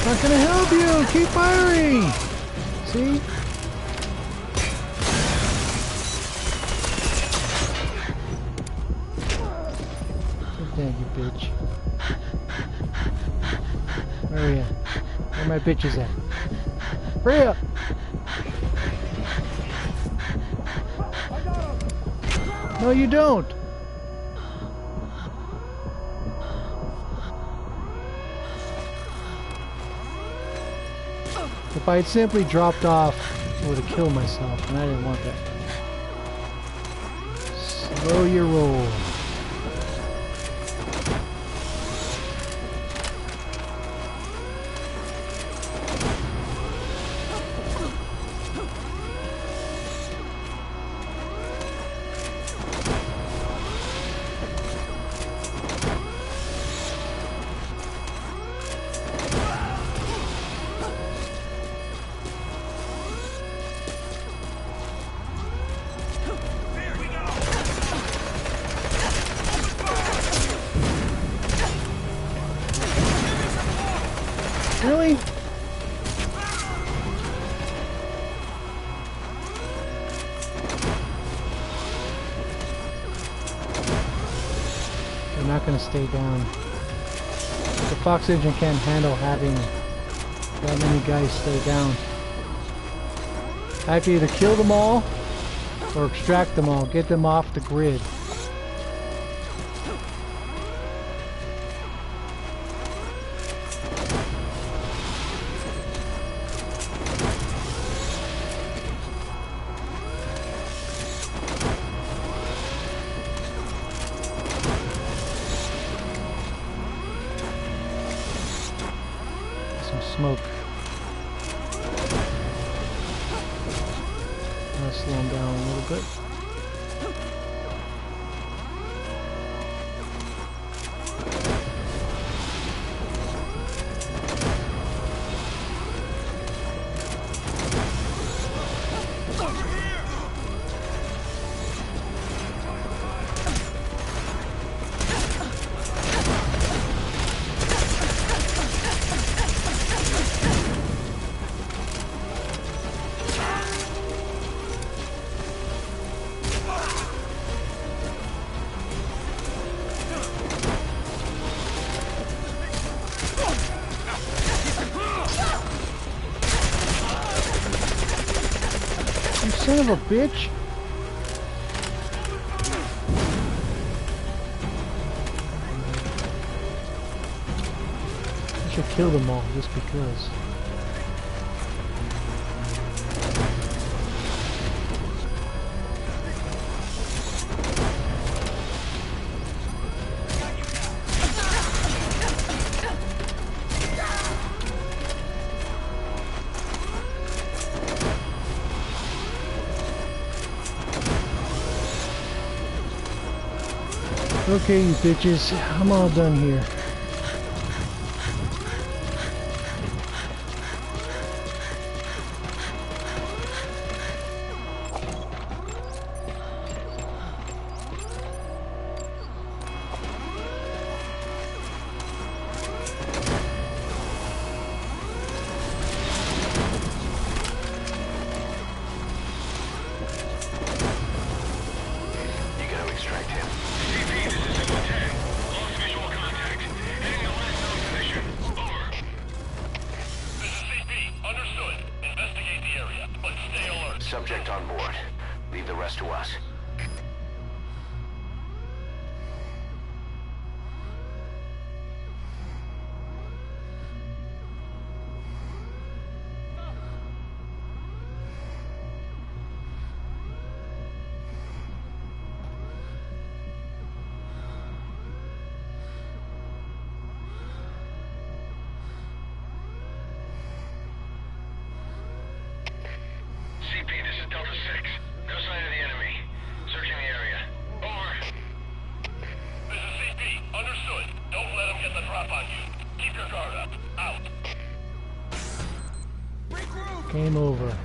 Not gonna help you! Keep firing! See? Dang you, bitch. Where are you? Where my bitches at? Hurry up! No, you don't! If I had simply dropped off, I would have killed myself, and I didn't want that. Slow your roll. gonna stay down. The Fox engine can't handle having that many guys stay down. I have to either kill them all or extract them all, get them off the grid. Some smoke. I'll slow him down a little bit. Son of a bitch! I should kill them all just because. Okay, you bitches, I'm all done here. You gotta extract him. CP, this is Signal 10. Lost visual contact. Heading to last known position. Over. This is CP. Understood. Investigate the area, but stay alert. Subject on board. Leave the rest to us. CP, this is Delta 6. No sign of the enemy. Searching the area. Over. This is CP. Understood. Don't let them get the drop on you. Keep your guard up. Out. Game over.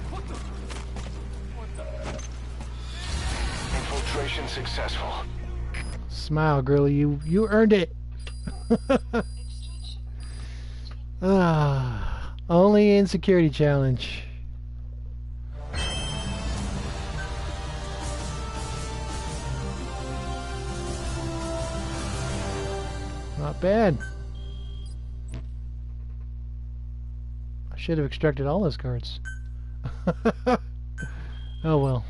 Infiltration successful. Smile, girlie, you earned it. Ah, only in security challenge. Not bad. I should have extracted all those cards. Oh well.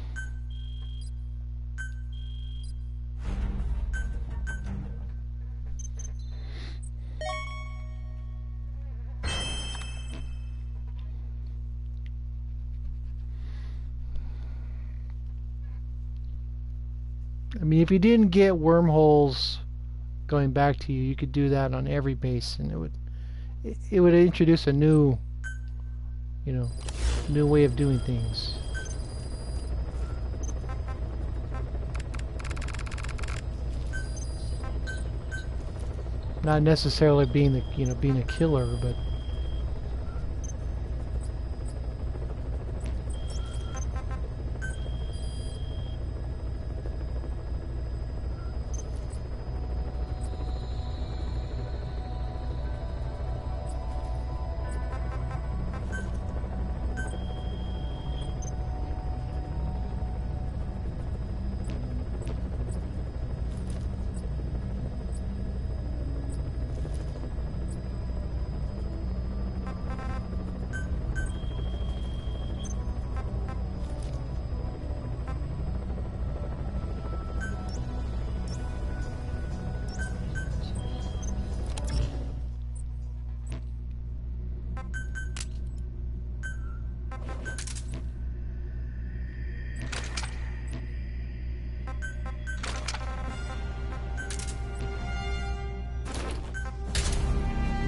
I mean, if you didn't get wormholes going back to you, you could do that on every base, and it would introduce a new, new way of doing things. Not necessarily being the being a killer, but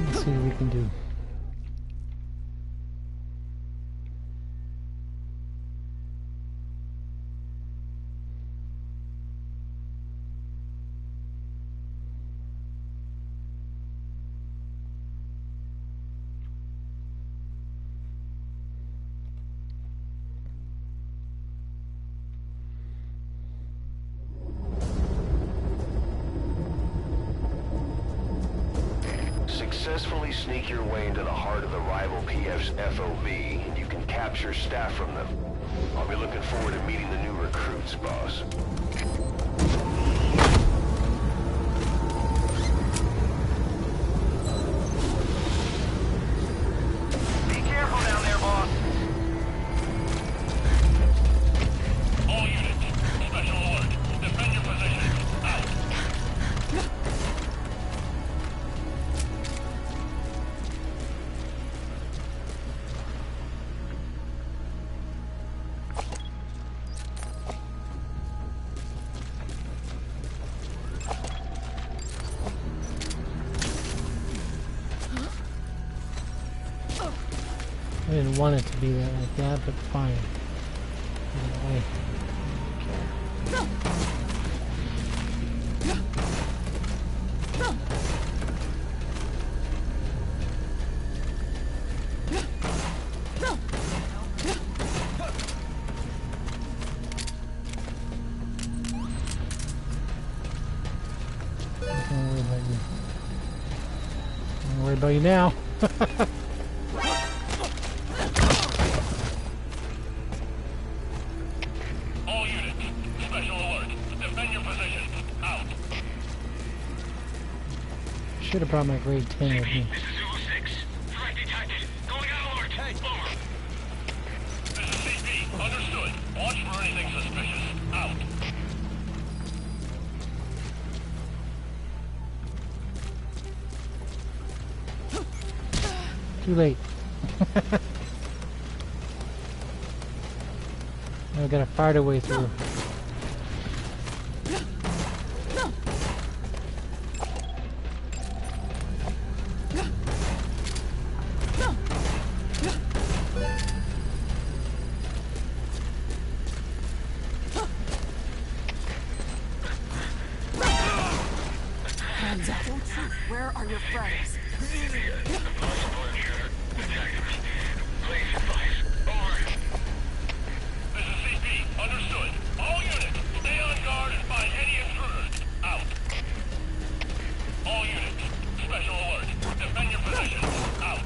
Let's see what we can do. Successfully sneak your way into the heart of the rival PF's FOB, and you can capture staff from them. I'll be looking forward to meeting the new recruits, boss. Be careful down there, boss. All units, special alert. Defend your position. Out. I didn't want it to be that like that, but fine. Either way. Don't worry about you. Don't worry about you now. All units, special alert. Defend your position. Out. Should have brought my grade 10 with me. This is Zulu 6. Threat detected. Going out alert. Hey. Over. This is CP. Understood. Watch for anything suspicious. Out. Too late. Now I gotta fight our way through. Hands up. Where are your friends? This is CP. Understood. All units, stay on guard and find any intruders. Out. All units, special alert. Defend your position. Out.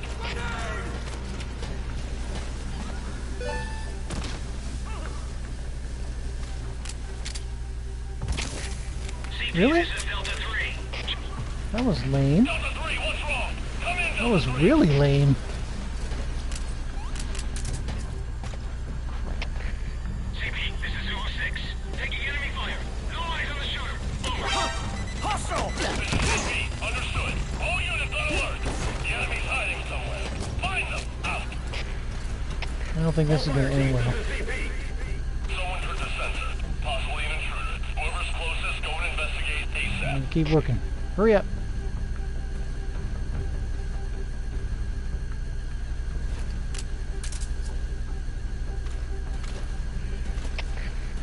Really? This is Delta 3. That was lame. Delta 3, what's wrong? Come in, That was Delta 3. really lame. CP, this is Zulu 6. Taking enemy fire. No eyes on the shooter. Over. Hostile! This is CP. Understood. All units on alert. The enemy's hiding somewhere. Find them. Out. I don't think this is gonna end well. Someone turned the sensor. Possibly an intruder. Whoever's closest, go and investigate ASAP. Keep working. Hurry up.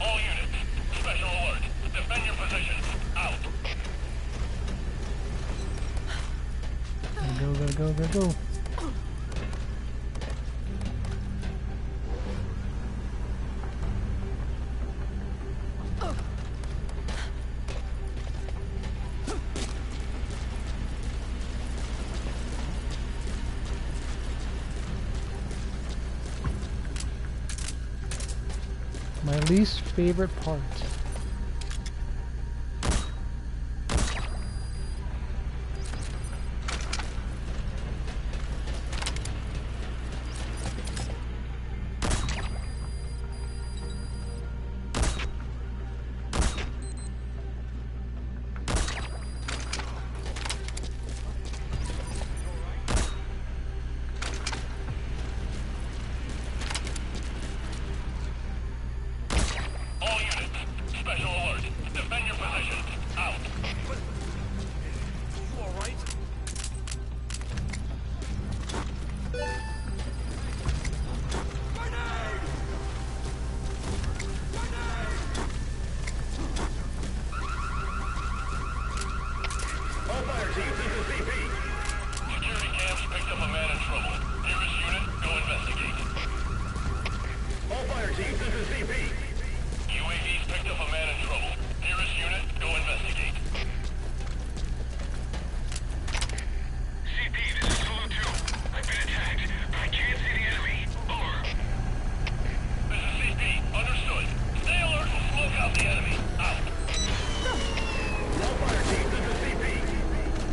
All units, special alert. Defend your position. Out. Go. My least favorite part. team, this is CP. UAV's picked up a man in trouble. Nearest unit, go investigate. CP, this is Solo 2. I've been attacked, but I can't see the enemy. Over. This is CP. Understood. Stay alert and smoke out the enemy. Out. All fire team, this is CP.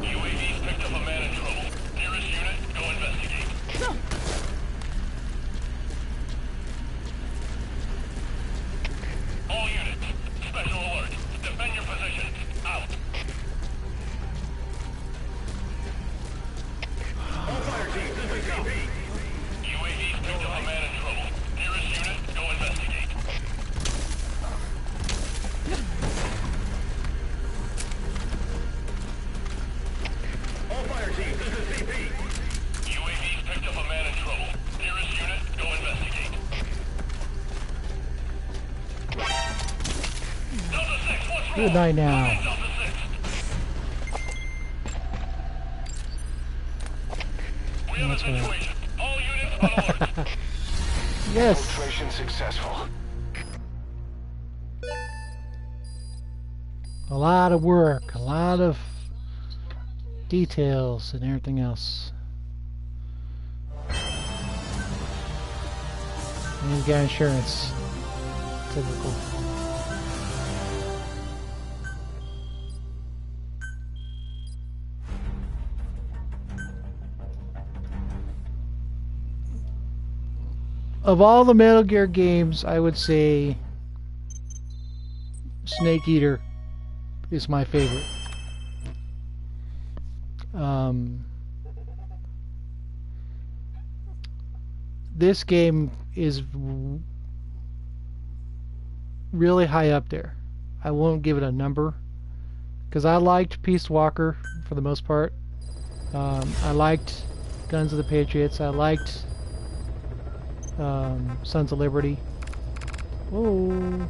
UAV's picked up a man in trouble. Nearest unit, go investigate. All units, special alert. Defend your positions. Out. All fire teams, this is CP. UAV's picked up a man in trouble. Nearest unit, go investigate. All fire teams, this is CP. UAV's picked up a man in trouble. Nearest unit, go investigate. Delta 6, what's wrong? Good night now. Delta 6. We have a That's right. situation. All units on alert. Yes. Infiltration successful. A lot of work, a lot of details and everything else. And you got insurance. Typical. Of all the Metal Gear games, I would say Snake Eater is my favorite. This game is really high up there. I won't give it a number because I liked Peace Walker for the most part. I liked Guns of the Patriots. I liked Sons of Liberty. Whoa.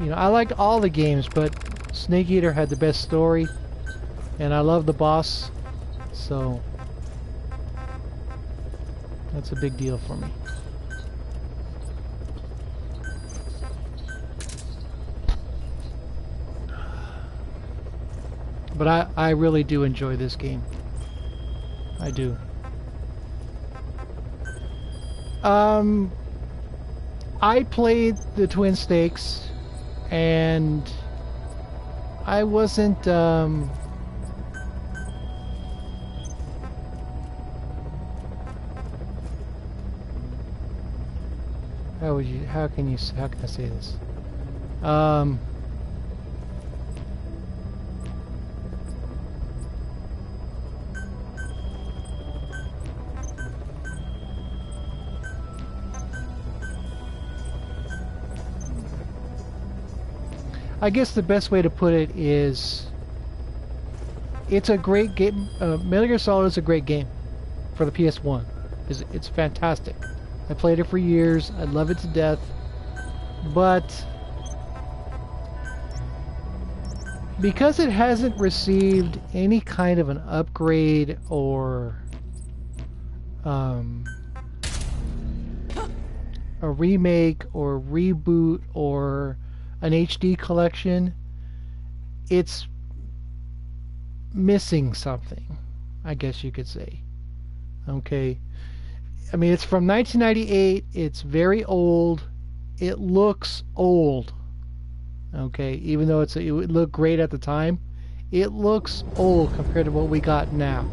You know, I liked all the games, but Snake Eater had the best story, and I love the boss, so that's a big deal for me. But I really do enjoy this game. I do. I played the Twin Snakes, and I wasn't, how can I say this? I guess the best way to put it is, it's a great game. Metal Gear Solid is a great game for the PS1. It's fantastic. I played it for years. I love it to death. But because it hasn't received any kind of an upgrade or a remake or reboot or an HD collection, it's missing something, I guess you could say. Okay, I mean, it's from 1998. It's very old. It looks old. Okay, even though it looked great at the time, it looks old compared to what we got now.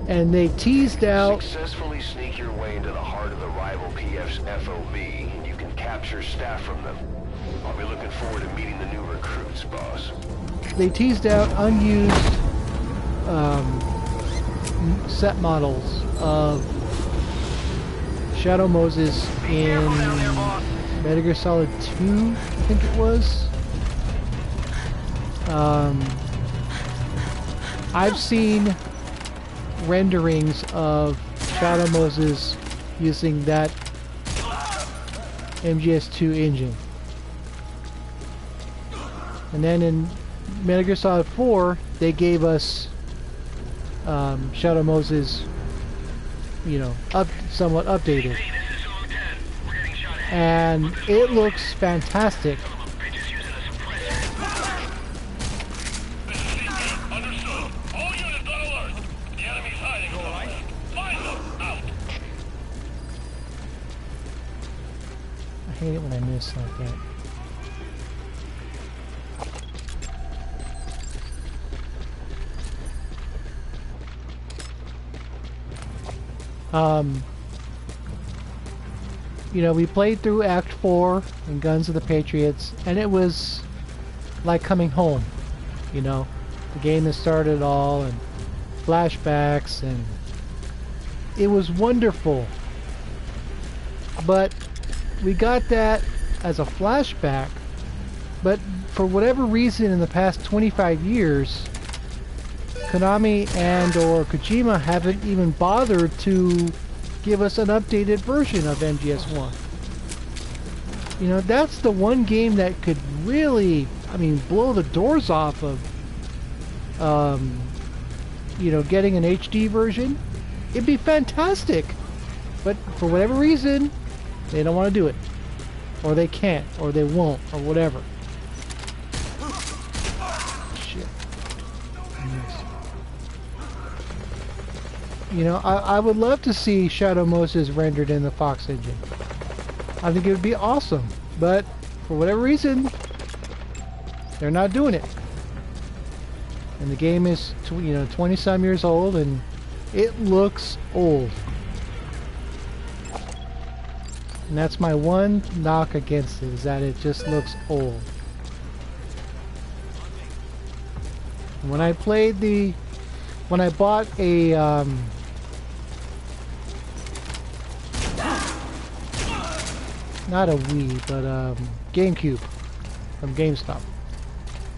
And they teased out. Successfully sneak your way into the heart of the rival PF's FOV. You can capture staff from them. I'll be looking forward to meeting the new recruits, boss. They teased out unused set models of Shadow Moses in Metal Gear Solid 2, I think it was. I've seen renderings of Shadow Moses using that MGS2 engine. And then in Metal Gear Solid 4, they gave us Shadow Moses you know, somewhat updated, This is Zulu 10. We're getting shot at. and it looks fantastic. Bitches using a suppressor. This is CP. Understood. All units on alert. The enemy's hiding somewhere. Find them. Out. I hate it when I miss like that. You know, we played through Act 4 in Guns of the Patriots, and it was like coming home. You know, the game that started it all, and flashbacks, and it was wonderful. But we got that as a flashback, but for whatever reason in the past 25 years, Konami and or Kojima haven't even bothered to give us an updated version of MGS1. You know, that's the one game that could really, I mean, blow the doors off of, you know, getting an HD version. It'd be fantastic. But for whatever reason, they don't want to do it. Or they can't, or they won't, or whatever. Shit. You know, I would love to see Shadow Moses rendered in the Fox engine. I think it would be awesome. But for whatever reason, they're not doing it. And the game is, you know, 20-some years old, and it looks old. And that's my one knock against it, is that it just looks old. When I played when I bought a, not a Wii, but GameCube from GameStop.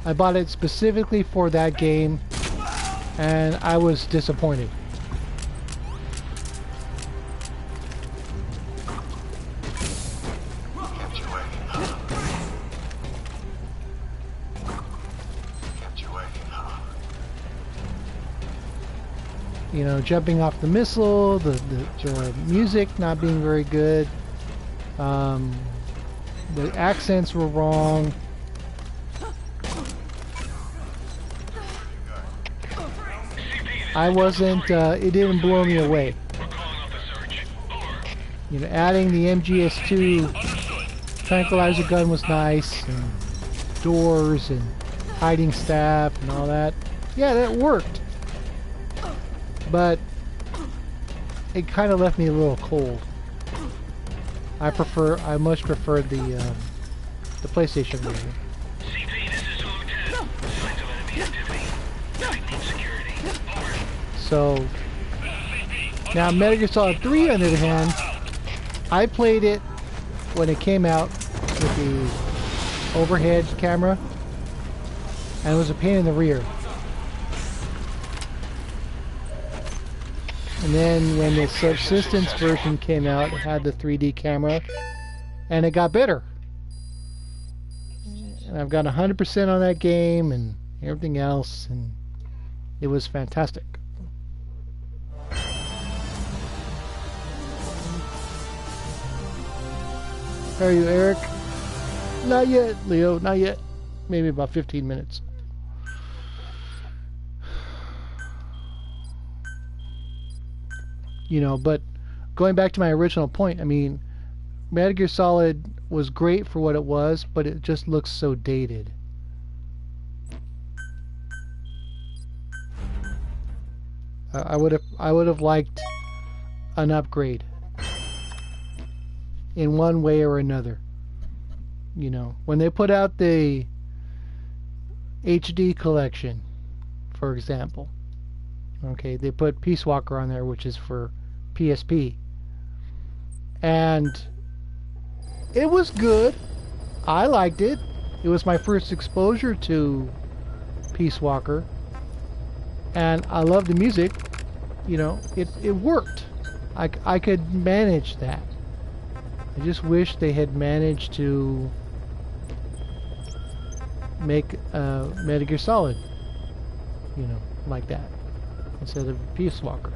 I bought it specifically for that game, and I was disappointed. You know, jumping off the missile, the music not being very good, the accents were wrong. I wasn't, it didn't blow me away. You know, adding the MGS2 tranquilizer gun was nice, and doors and hiding staff and all that. Yeah, that worked. But it kind of left me a little cold. I much prefer the PlayStation version. CP, this is Zulu 10. Signs of enemy activity. Tightening security. Over. So now Metal Gear Solid 3, on the other hand, I played it when it came out with the overhead camera, and it was a pain in the rear. And then when the Subsistence version came out, it had the 3D camera, and it got better. And I've got 100% on that game and everything else, and it was fantastic. How are you, Eric? Not yet, Leo, not yet. Maybe about 15 minutes. You know, but going back to my original point, I mean, Metal Gear Solid was great for what it was, but it just looks so dated. I would have liked an upgrade in one way or another. You know, when they put out the HD collection, for example, okay, they put Peace Walker on there, which is for PSP, and it was good. I liked it. It was my first exposure to Peace Walker, and I love the music. You know, it worked. I could manage that. I just wish they had managed to make Metal Gear Solid, you know, like that, instead of Peace Walker.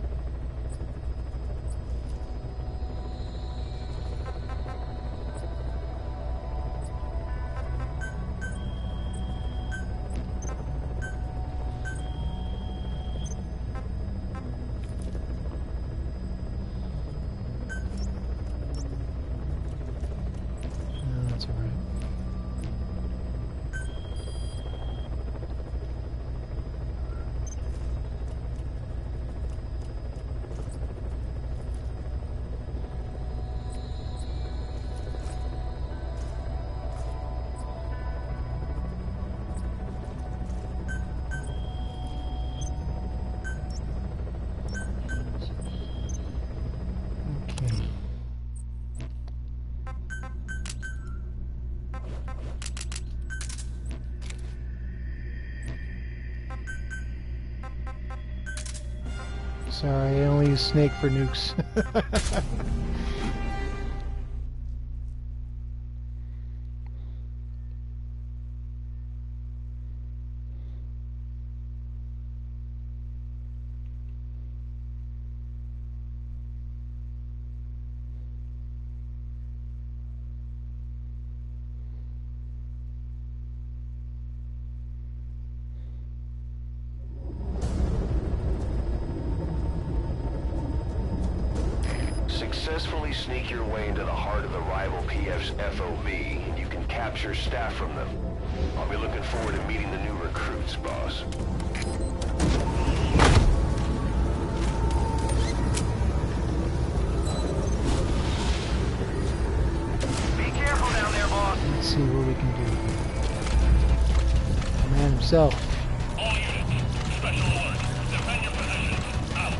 Sorry, I only use snake for nukes. Successfully sneak your way into the heart of the rival PF's FOB, and you can capture staff from them. I'll be looking forward to meeting the new recruits, boss. Be careful down there, boss. Let's see what we can do. The man himself. All units, special alert. Defend your positions. Out.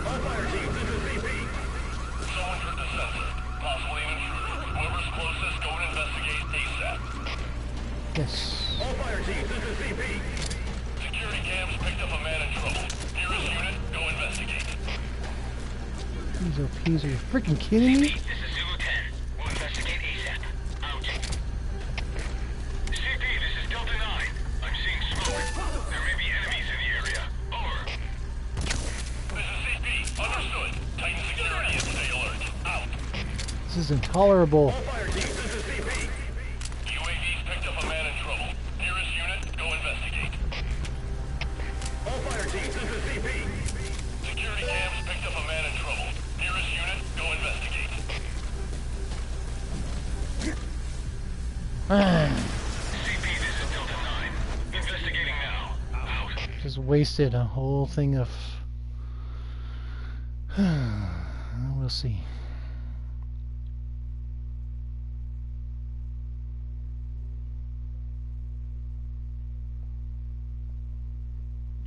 All fire teams, this is CP. Someone tripped the sensor. Possibly an intruder. Whoever's closest, go and investigate ASAP. Yes. All fire teams, this is CP. Security cams picked up a man in trouble. Nearest unit, go investigate. These are peas. Are you freaking kidding me? This is Zulu 10. We'll investigate ASAP. Out. CP, this is Delta 9. I'm seeing smoke. There may be enemies in the area. Over. This is CP. Understood. Tighten security and stay alert. Out. This is intolerable. All fire teams, this is CP. UAVs picked up a man in trouble. Nearest unit, go investigate. All fire teams, this is CP. Security cams picked up a man in trouble. Nearest unit, go investigate. CP, this is Delta 9. Investigating now. Out. Just wasted a whole thing of. We'll see.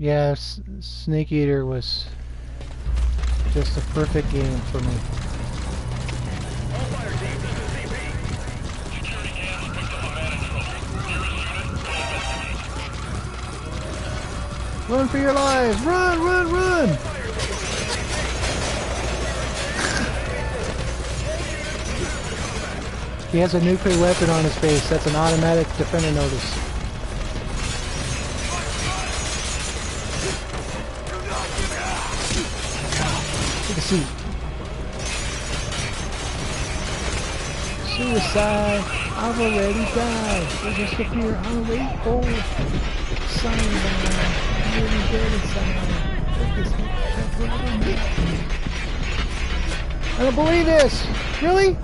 Yeah, Snake Eater was just a perfect game for me. All fire teams, this is CP. Security cams picked up a man in trouble. Nearest unit, go investigate. Run for your lives! Run, run, run! He has a nuclear weapon on his face. That's an automatic defender notice. Take a seat. Suicide. I've already died. There's just a fear. I'm waiting for. Sign down. I'm really dead inside. Take this hit. I don't believe this. Really?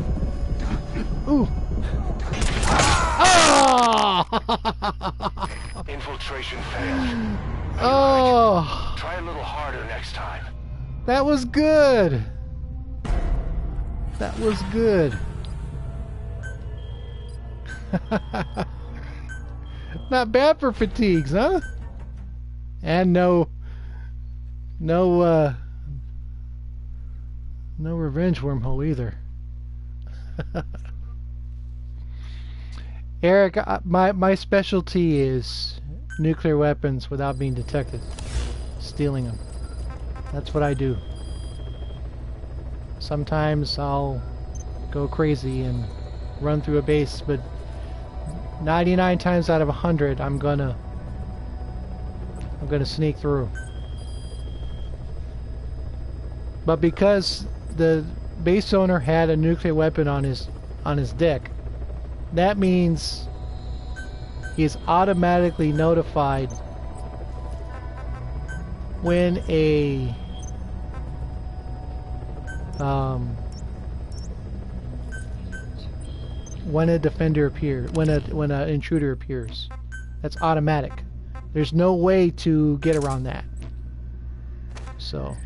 Ooh. Ah! Infiltration failed. Oh. Try a little harder next time. That was good. That was good. Not bad for fatigues, huh? And no revenge wormhole either. Eric, my specialty is nuclear weapons without being detected. Stealing them. That's what I do. Sometimes I'll go crazy and run through a base, but 99 times out of 100 I'm gonna sneak through. But because the base owner had a nuclear weapon on his deck, that means he is automatically notified when a defender appears, when an intruder appears. That's automatic. There's no way to get around that. So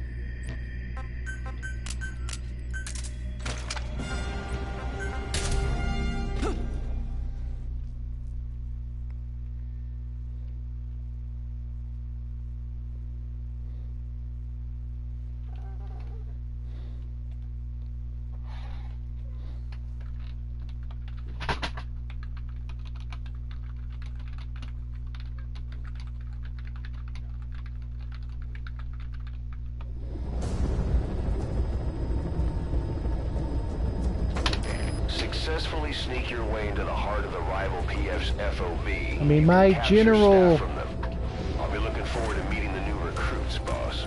successfully sneak your way into the heart of the rival PF's FOB, I mean, my you can capture general staff from them. I'll be looking forward to meeting the new recruits, boss.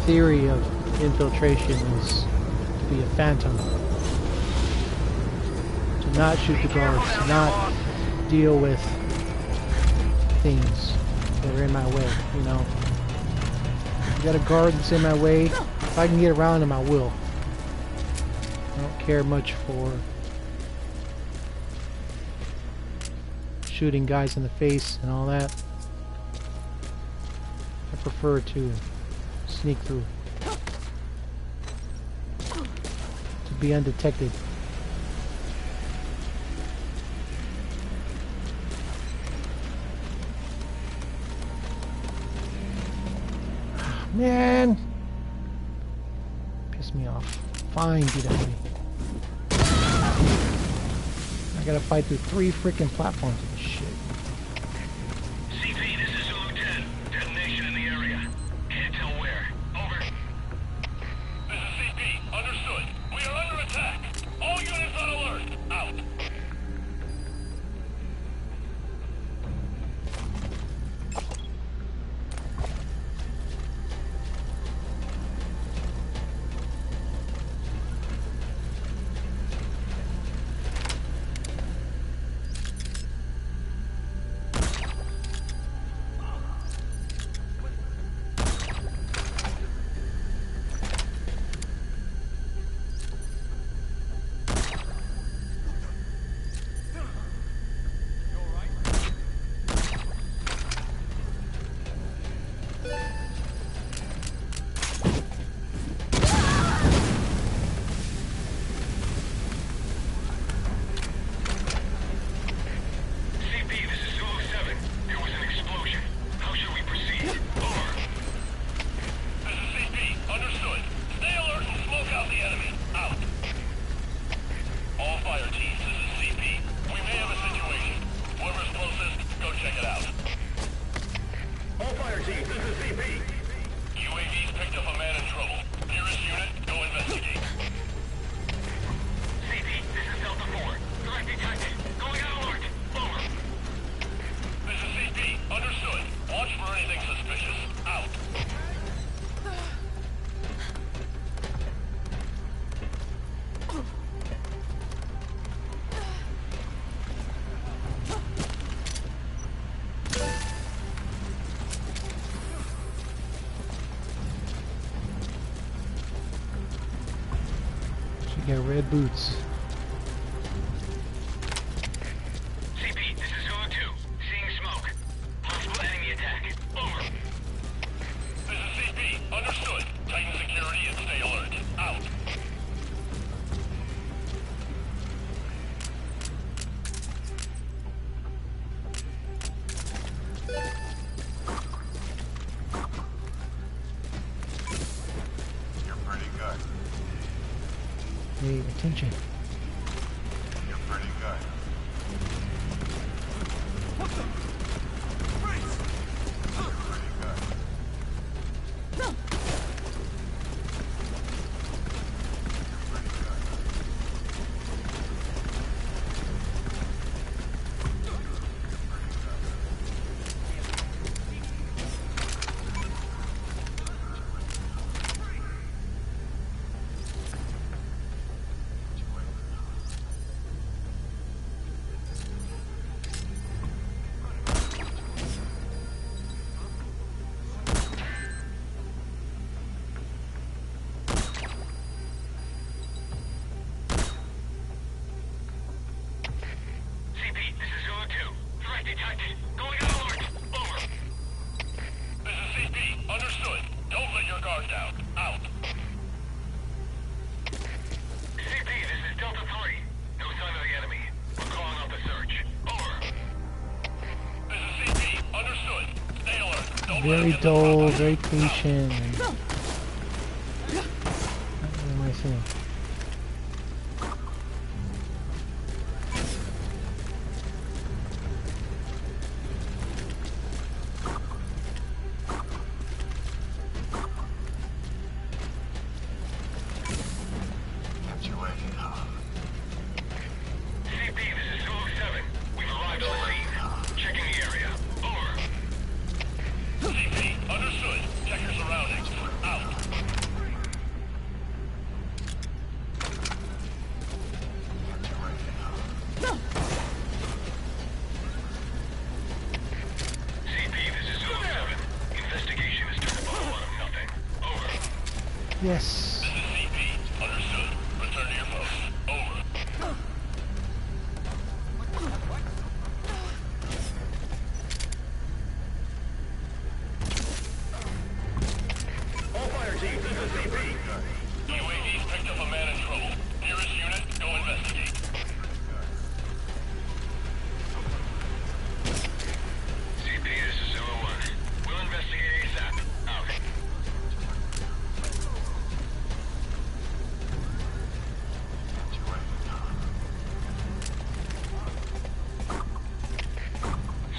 theory of infiltration is to be a phantom. To not shoot the guards, to not deal with things that are in my way, you know. If you got a guard that's in my way, if I can get around him, I will. I don't care much for shooting guys in the face and all that. I prefer to sneak through. To be undetected. Man! Piss me off. Fine, get out of me. I gotta fight through 3 freaking platforms of this shit. CP, this is Zulu 10. Detonation in the area. Can't tell where. Over. This is CP. Understood. We are under attack. All units on alert. Out. Get red boots. CP, this is Zulu 2. Seeing smoke. Possible enemy attack. Over. This is CP. Understood. Tighten security and stay alert. Out. You're pretty good. Hey, attention. You're pretty good. Very dull, very patient. What am I saying? Kept you waiting, huh? Yes. This is CP. Understood. Return to your post. Over. All fire teams, this is CP. UAV's picked up a man in trouble. Nearest unit, go investigate. CP, this is Zulu 1. We'll investigate ASAP. Out.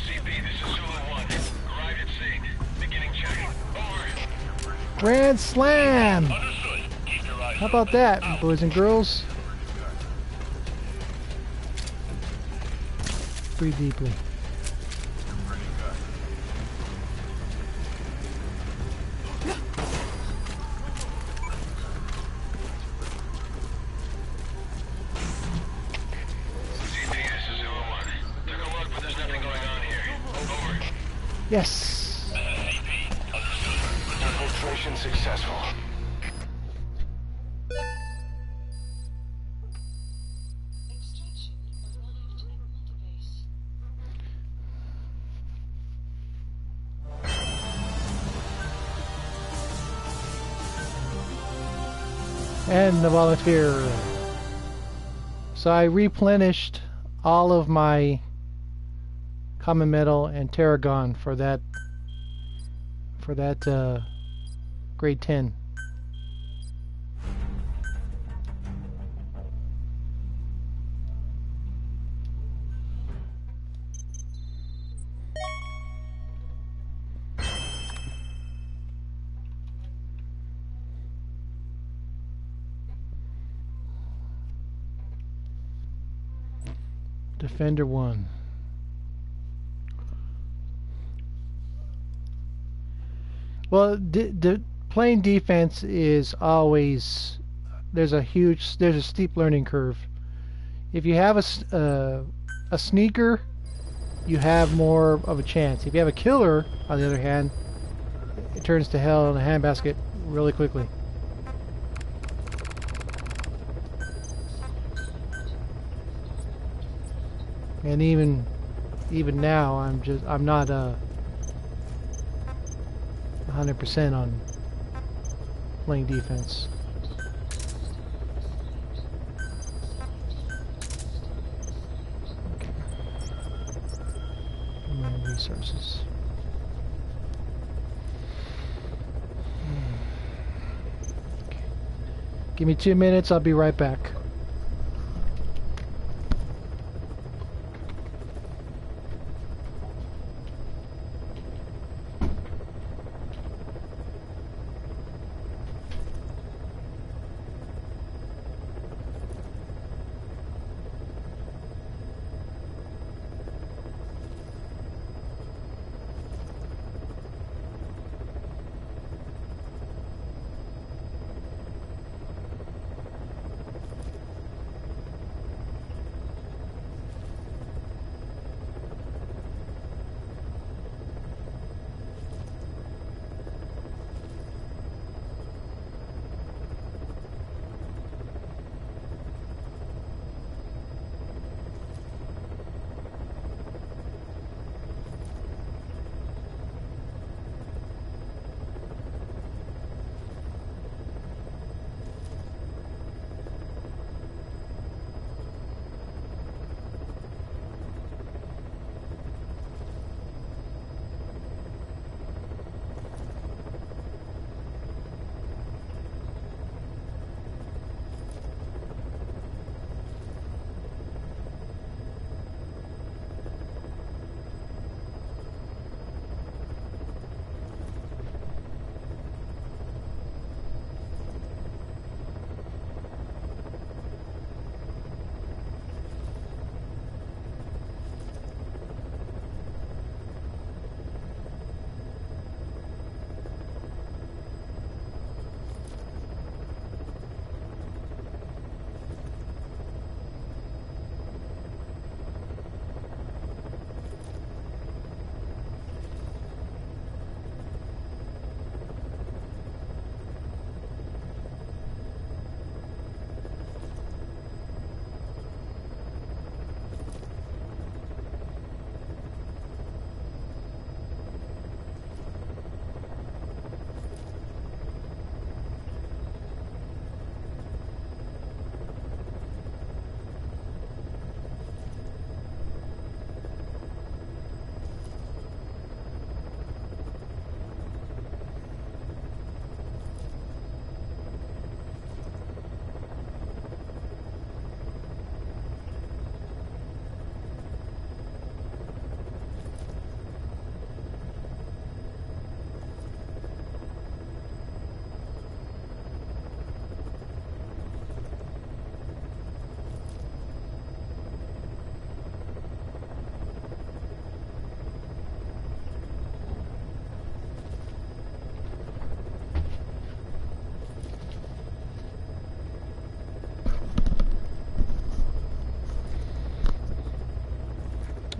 CP, this is Zulu 1. Arrived at scene. Beginning check. Over. Grand Slam! Understood. Keep your eyes How about that, boys and girls? Breathe deeply. CP, this is Zulu 1. Took a look, but there's nothing going on here. Over. Yes! This is CP. Understood. Infiltration successful. Extraction arrived at Mother Base. And the volunteer. So I replenished all of my common metal and tarragon for that grade 10. Defender 1. Well, playing defense is always there's a steep learning curve. If you have a sneaker, you have more of a chance. If you have a killer, on the other hand, it turns to hell in a handbasket really quickly. And even now, I'm not 100% on playing defense. Okay. My resources. Okay. Give me 2 minutes. I'll be right back.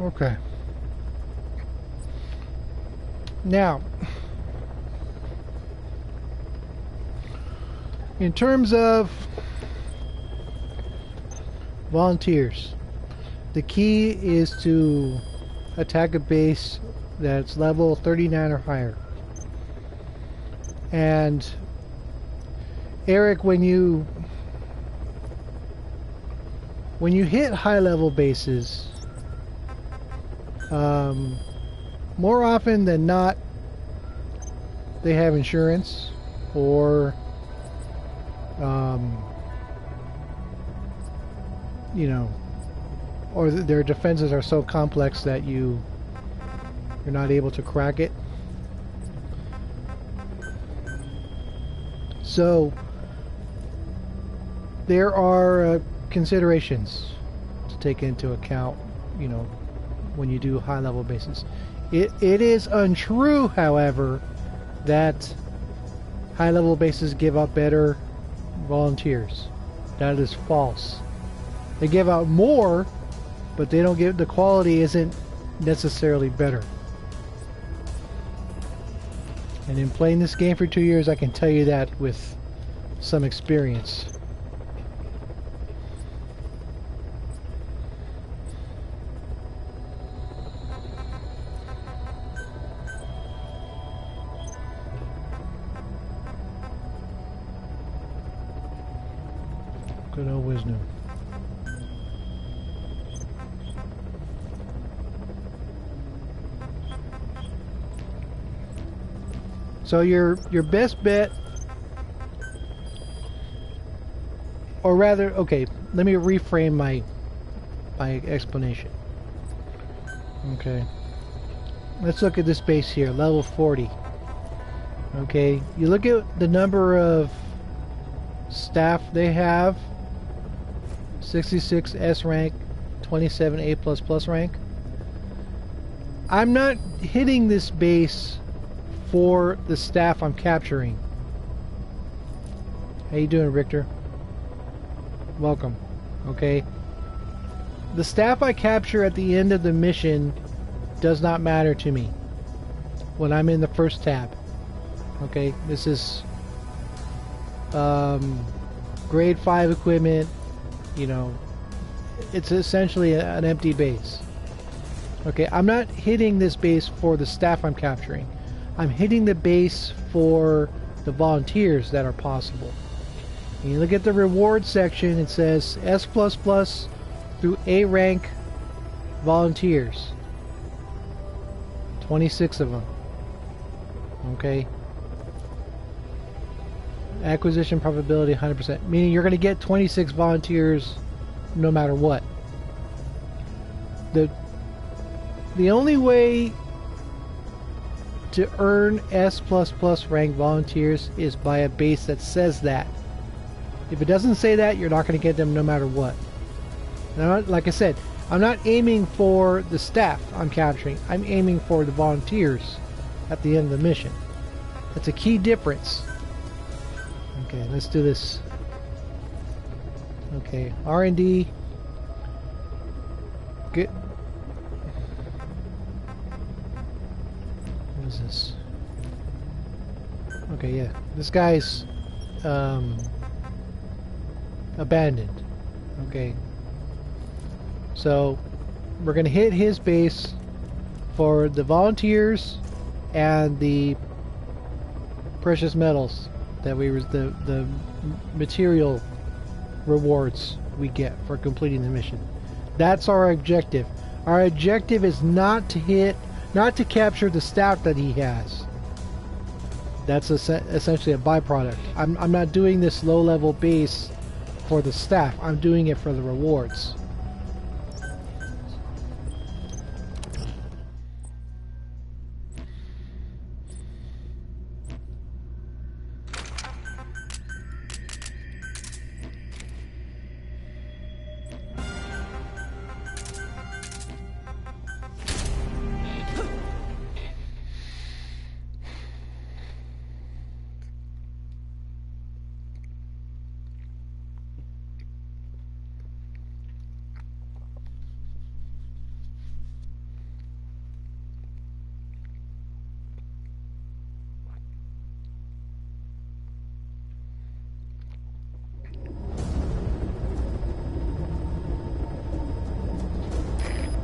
Okay. Now, in terms of volunteers, the key is to attack a base that's level 39 or higher. And Eric, when you hit high level bases, more often than not, they have insurance, or you know, or their defenses are so complex that you're not able to crack it. So there are considerations to take into account, you know, when you do high level bases. It is untrue, however, that high level bases give out better volunteers. That is false. They give out more, but they don't give, the quality isn't necessarily better. And in playing this game for 2 years, I can tell you that with some experience. Good old wisdom. So your best bet, or rather, okay, let me reframe my explanation. Okay, let's look at this base here, level 40. Okay, you look at the number of staff they have: 66 S rank, 27 A++ rank. I'm not hitting this base for the staff I'm capturing. How you doing, Richter? Welcome. Okay. The staff I capture at the end of the mission does not matter to me when I'm in the first tab. Okay, this is grade 5 equipment. You know, it's essentially an empty base. Okay, I'm not hitting this base for the staff I'm capturing. I'm hitting the base for the volunteers that are possible. And you look at the reward section, it says S++ through A rank volunteers. 26 of them. Okay. Acquisition probability 100%, meaning you're going to get 26 volunteers no matter what. The only way to earn S++ rank volunteers is by a base that says that. If it doesn't say that, you're not going to get them no matter what. Now, like I said, I'm not aiming for the staff I'm capturing. I'm aiming for the volunteers at the end of the mission. That's a key difference. Okay, let's do this. Okay, R&D. Good. What is this? Okay, yeah. This guy's abandoned. Okay. So we're gonna hit his base for the volunteers and the precious metals that the material rewards we get for completing the mission. That's our objective. Our objective is not to capture the staff that he has. That's essentially a byproduct. I'm not doing this low-level base for the staff. I'm doing it for the rewards.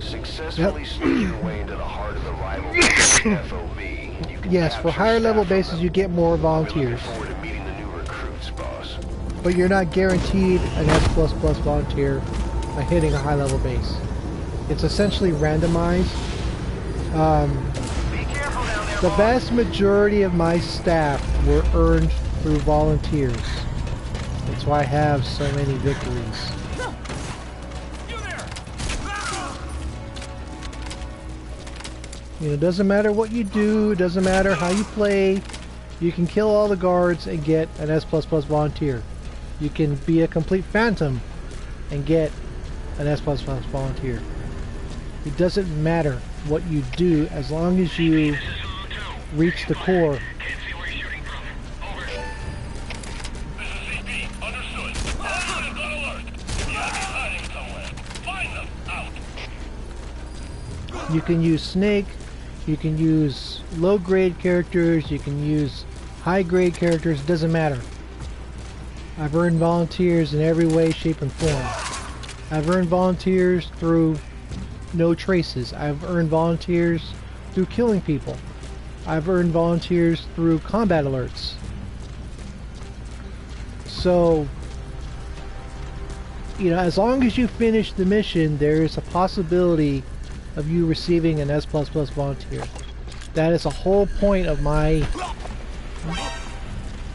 Successfully sneak your way into the heart of the rival FOB. You can Yes, for capture higher level staff from bases them. you get more We're looking volunteers. forward to meeting the new recruits, boss. But you're not guaranteed an S++ volunteer by hitting a high level base. It's essentially randomized. The vast majority of my staff were earned through volunteers. That's why I have so many victories. You know, it doesn't matter what you do, it doesn't matter how you play, you can kill all the guards and get an S++ volunteer. You can be a complete phantom and get an S++ volunteer. It doesn't matter what you do as long as you reach the core. Can't see where you're shooting from. Over. This is CP. Understood. All units on alert. The enemy's hiding somewhere. Find them. Out. You can use Snake, you can use low-grade characters, you can use high-grade characters, it doesn't matter. I've earned volunteers in every way, shape, and form. I've earned volunteers through no traces. I've earned volunteers through killing people. I've earned volunteers through combat alerts. So, you know, as long as you finish the mission, there is a possibility of you receiving an S++ volunteer. That is the whole point of my...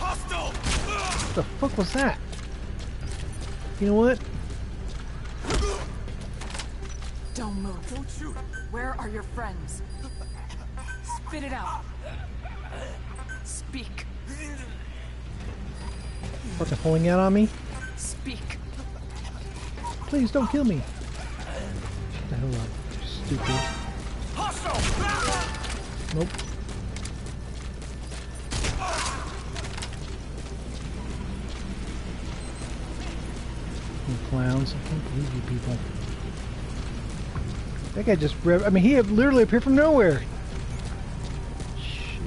What the fuck was that? You know what? Don't move. Don't shoot. Where are your friends? Spit it out. Speak. Fucking pulling out on me? Speak. Please don't kill me. Shut the hell up. Stupid. Nope. You clowns. I can't believe you people. That guy just I mean, he literally appeared from nowhere. Shit.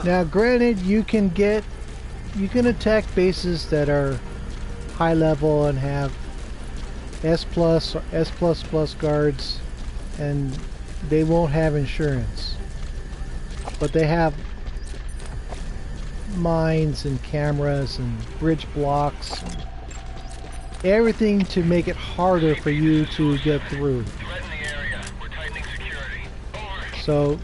Now, granted, you can attack bases that are high level and have S+ or S++ guards, and they won't have insurance. But they have mines and cameras and bridge blocks and everything to make it harder for you to get through. Threat in the area. We're tightening security. Over. So,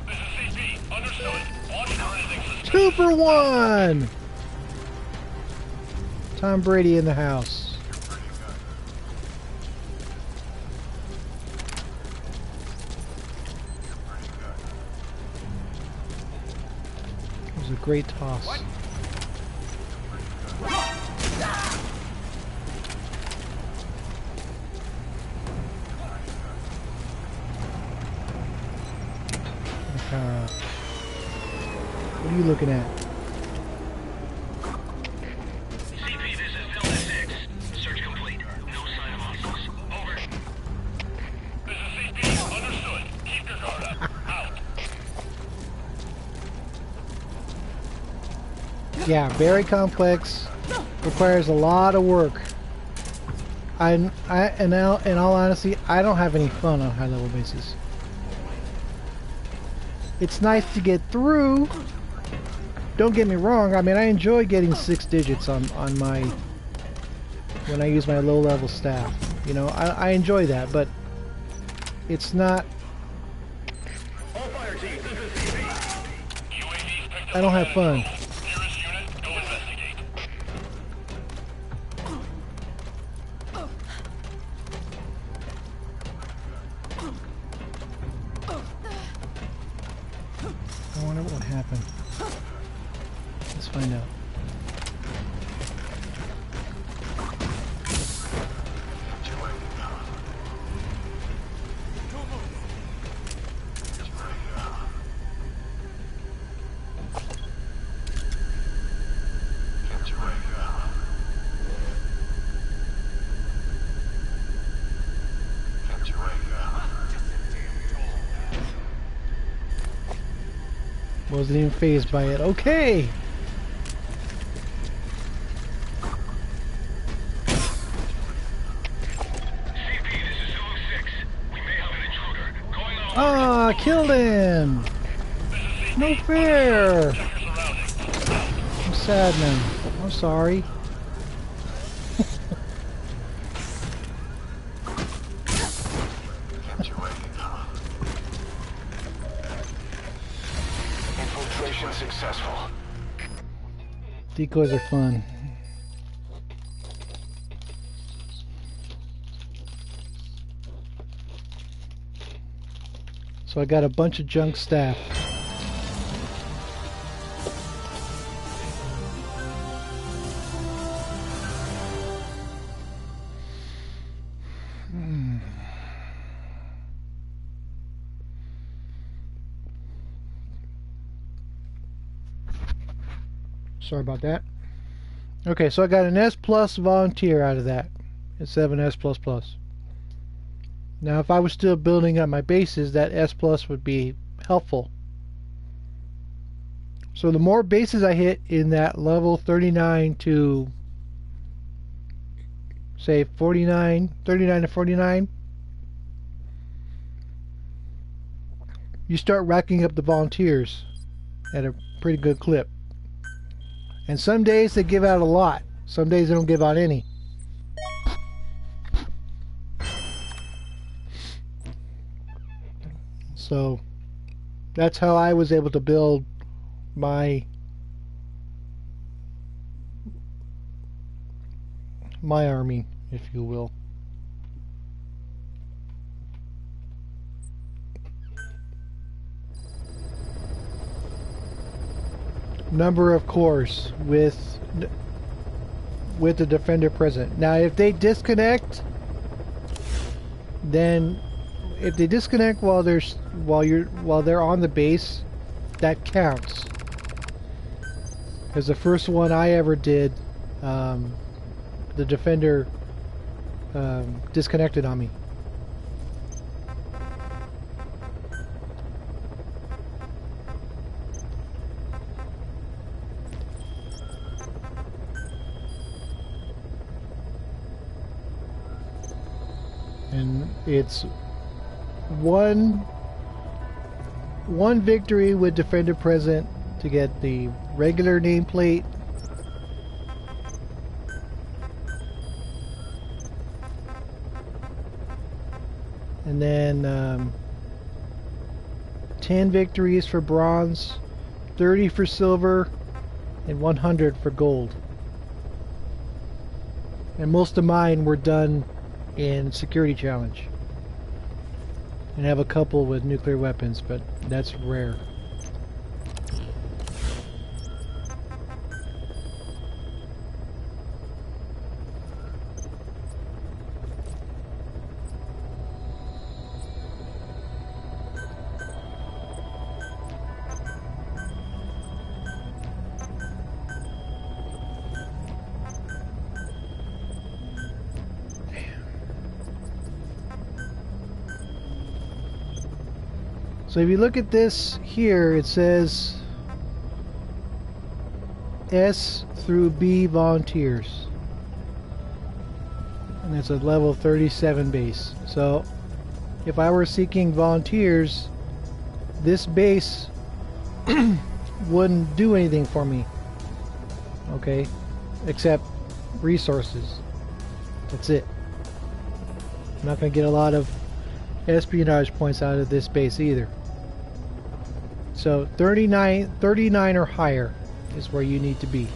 This is CP. Understood. Watch for anything suspicious. 2 for 1! Tom Brady in the house. It was a great toss. What are you looking at? CP, this is Delta 6. Search complete. No sign of hostiles. Over. This is CP. Understood. Keep your guard up. Out. Yeah, very complex. Requires a lot of work. In all honesty, I don't have any fun on high level bases. It's nice to get through. Don't get me wrong. I mean, I enjoy getting 6 digits on my when I use my low level staff. You know, I enjoy that, but it's not. All fire teams, this is CP. UAV's picked up I don't have fun. Nearest unit, go investigate. I wonder what would happen. Let's find out. Wasn't even fazed by it. Okay! Ah, killed him! No fair! I'm sad, man. I'm sorry. Infiltration successful. Decoys are fun. So I got a bunch of junk staff. Sorry about that. Okay, so I got an S plus volunteer out of that instead of an S plus plus. Now if I was still building up my bases, that S plus would be helpful. So the more bases I hit in that level 39 to say 39 to 49, you start racking up the volunteers at a pretty good clip. And some days they give out a lot. Some days they don't give out any. So that's how I was able to build my army, if you will. Number of cores with the defender present. Now if they disconnect, then if they disconnect while they're on the base, that counts. Because the first one I ever did, the defender disconnected on me. And it's one victory with defender present to get the regular nameplate, and then 10 victories for bronze, 30 for silver, and 100 for gold. And most of mine were done in security challenge, and I have a couple with nuclear weapons, but that's rare. So if you look at this here, it says S through B volunteers, and that's a level 37 base. So if I were seeking volunteers, this base wouldn't do anything for me, okay, except resources. That's it. I'm not going to get a lot of espionage points out of this base either. So 39 or higher is where you need to be.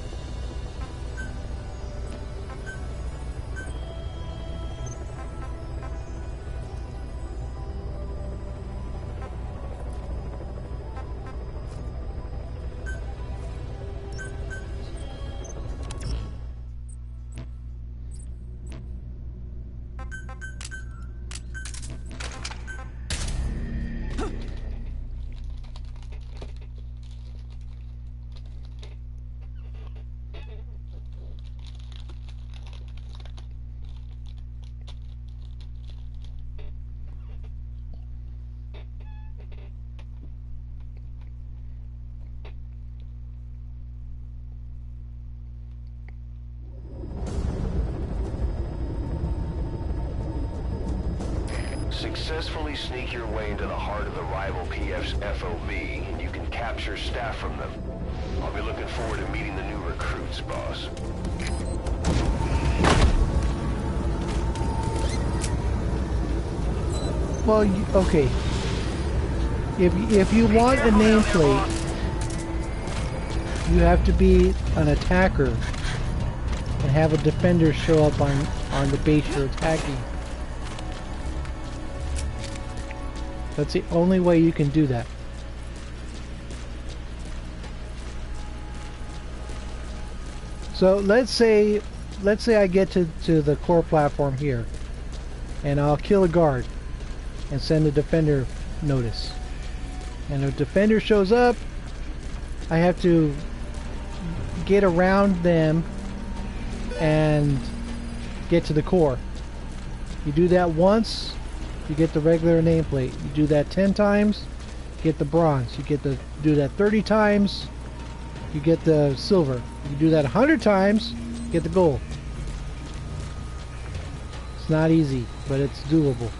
successfully sneak your way into the heart of the rival PF's FOB, and you can capture staff from them. I'll be looking forward to meeting the new recruits, boss. Well, okay. If you want a nameplate, you have to be an attacker and have a defender show up on the base you're attacking. That's the only way you can do that. So let's say I get to the core platform here, and I'll kill a guard and send a defender notice. And if a defender shows up, I have to get around them and get to the core. You do that once, you get the regular nameplate. You do that 10 times, you get the bronze. You do that 30 times, you get the silver. You do that 100 times, you get the gold. It's not easy, but it's doable.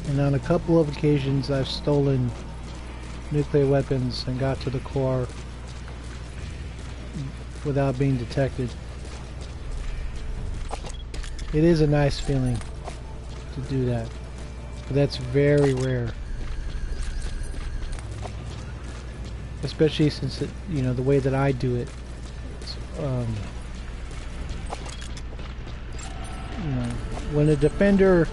And on a couple of occasions I've stolen nuclear weapons and got to the core without being detected. It is a nice feeling to do that, but that's very rare. Especially since it, you know, the way that I do it, it's, you know, when a defender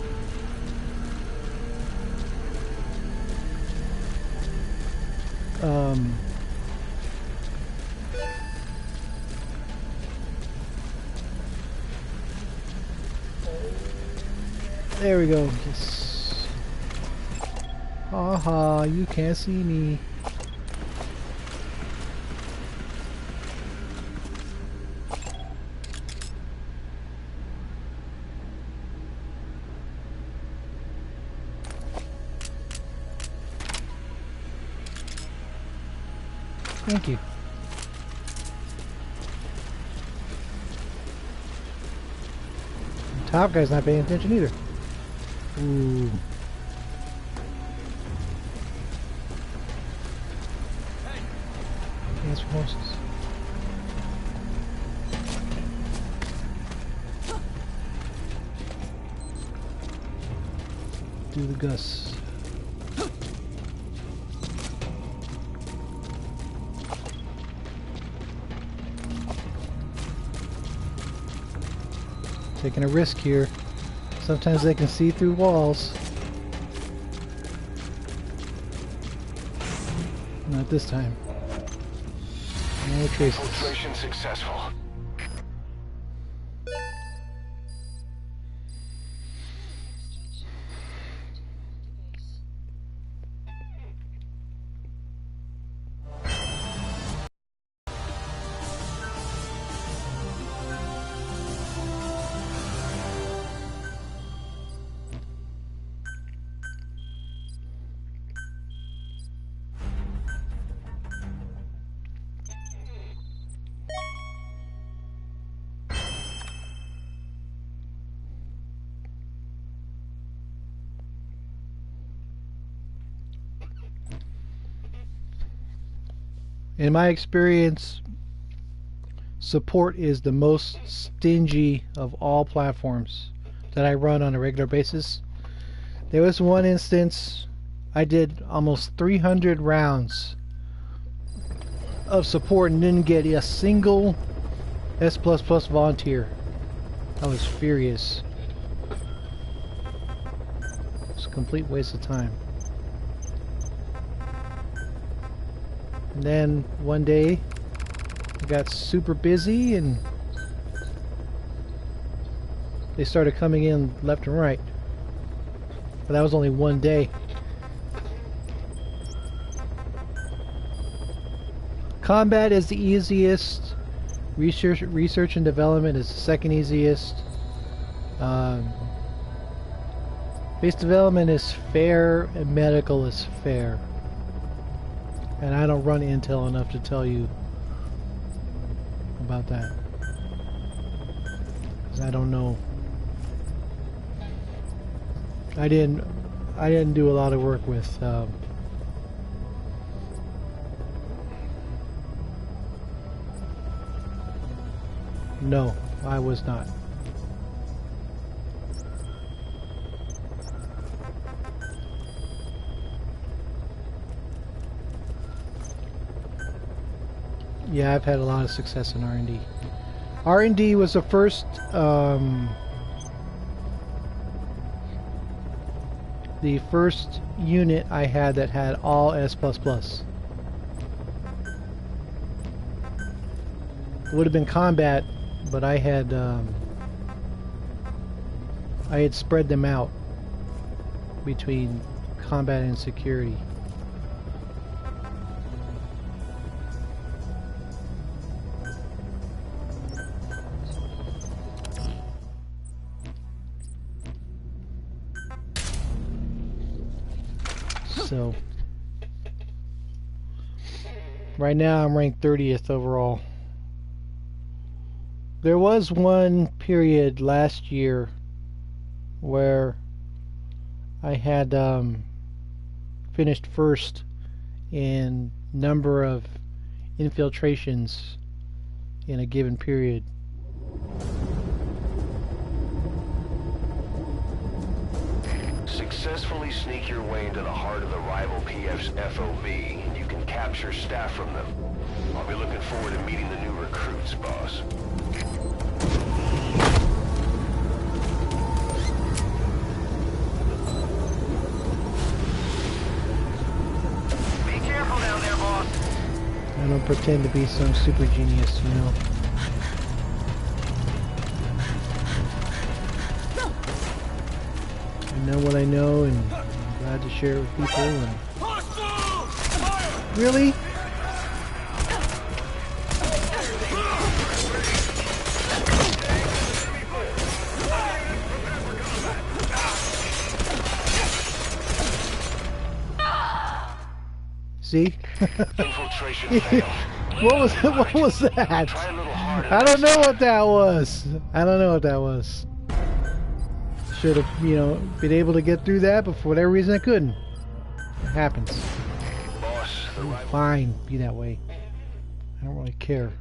there we go. Yes. Haha, you can't see me. Thank you. The top guy's not paying attention either. Ooh. That's horses. Do the Gus. Taking a risk here. Sometimes they can see through walls. Not this time. No traces. Infiltration successful. In my experience, support is the most stingy of all platforms that I run on a regular basis. There was one instance I did almost 300 rounds of support and didn't get a single S++ volunteer. I was furious. It's a complete waste of time. And then one day I got super busy and they started coming in left and right. But that was only one day. Combat is the easiest. Research and development is the second easiest. Base development is fair, and medical is fair. And I don't run Intel enough to tell you about that, 'cause I don't know. I didn't do a lot of work with no, I was not. Yeah, I've had a lot of success in R&D. R&D was the first unit I had that had all S++. It would have been combat, but I had spread them out between combat and security. So right now I'm ranked 30th overall. There was one period last year where I had finished first in number of infiltrations in a given period. Successfully sneak your way into the heart of the rival PF's FOB, and you can capture staff from them. I'll be looking forward to meeting the new recruits, boss. Be careful down there, boss. I don't pretend to be some super genius, you know. I know what I know, and I'm glad to share it with people. And really? See? Infiltration failed. What was that? Try a little harder. I don't know what that was. I don't know what that was. Should have, you know, been able to get through that, but for whatever reason I couldn't. It happens. Boss, the rival... Fine, be that way. I don't really care.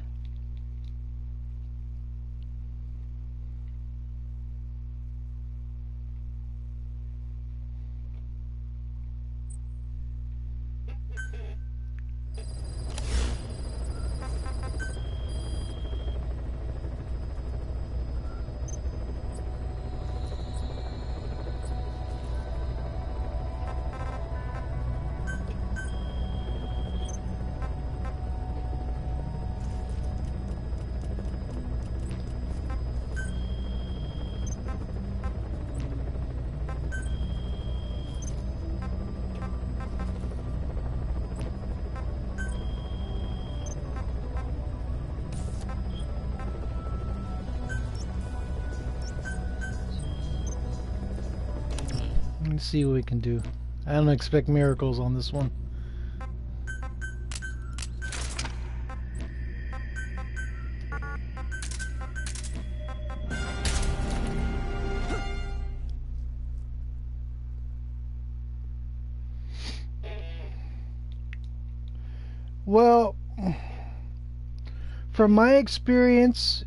Let's see what we can do. I don't expect miracles on this one. Well, from my experience,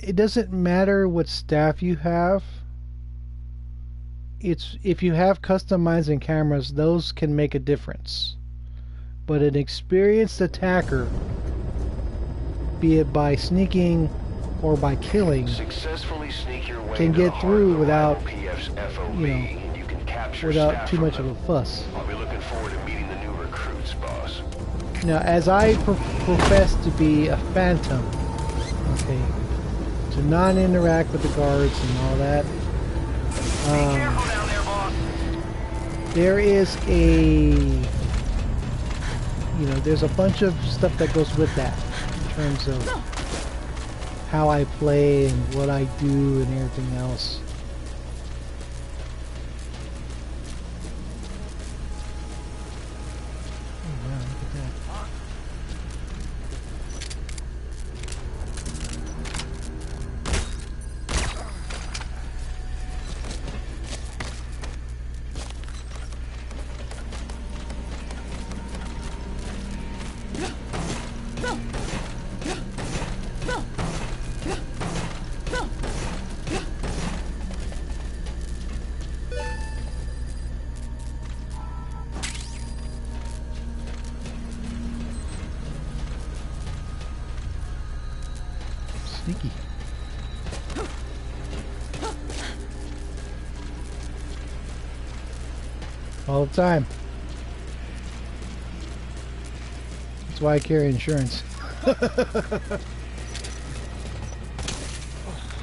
it doesn't matter what staff you have. It's if you have customizing cameras, those can make a difference. But an experienced attacker, be it by sneaking or by killing, Successfully sneak your way can into the get heart through of the without, rival PF's FOB, you know, and you can capture without staff too from much of them. a fuss. I'll be looking forward to meeting the new recruits, boss. Now, as I profess to be a phantom, okay, to non-interact with the guards and all that, Careful down there, boss. there is a you know, there's a bunch of stuff that goes with that in terms of how I play and what I do and everything else. Oh wow, look at that. Sneaky. All the time. That's why I carry insurance.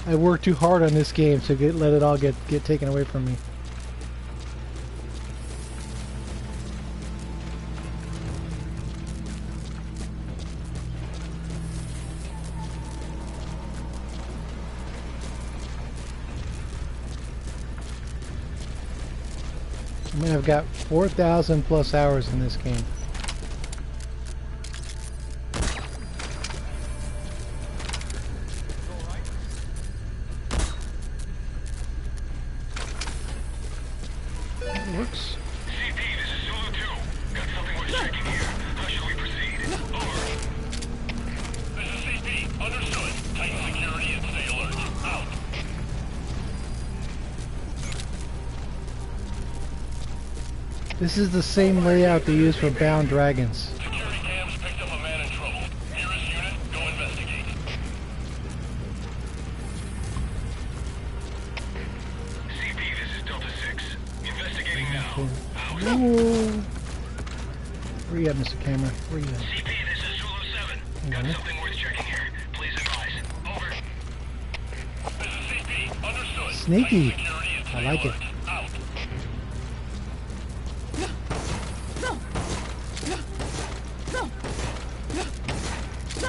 I worked too hard on this game to let it all get taken away from me. I mean, I've got 4,000 plus hours in this game. It works. CP, this is Zulu 2. Got something worth checking here. How shall we proceed? Over. This is CP. Understood. Tighten security and stay alert. Out. This is the same layout they use for Bound Dragons. Security cams picked up a man in trouble. Nearest unit, go investigate. CP, this is Delta 6. Investigating now. Out. Whoa. Where you at, Mr. Camera? Where you at? CP, this is Zulu 7. Got something worth checking here. Please advise. Over. This is CP. Understood. Sneaky. Tighten security and I stay like it. alert. Out.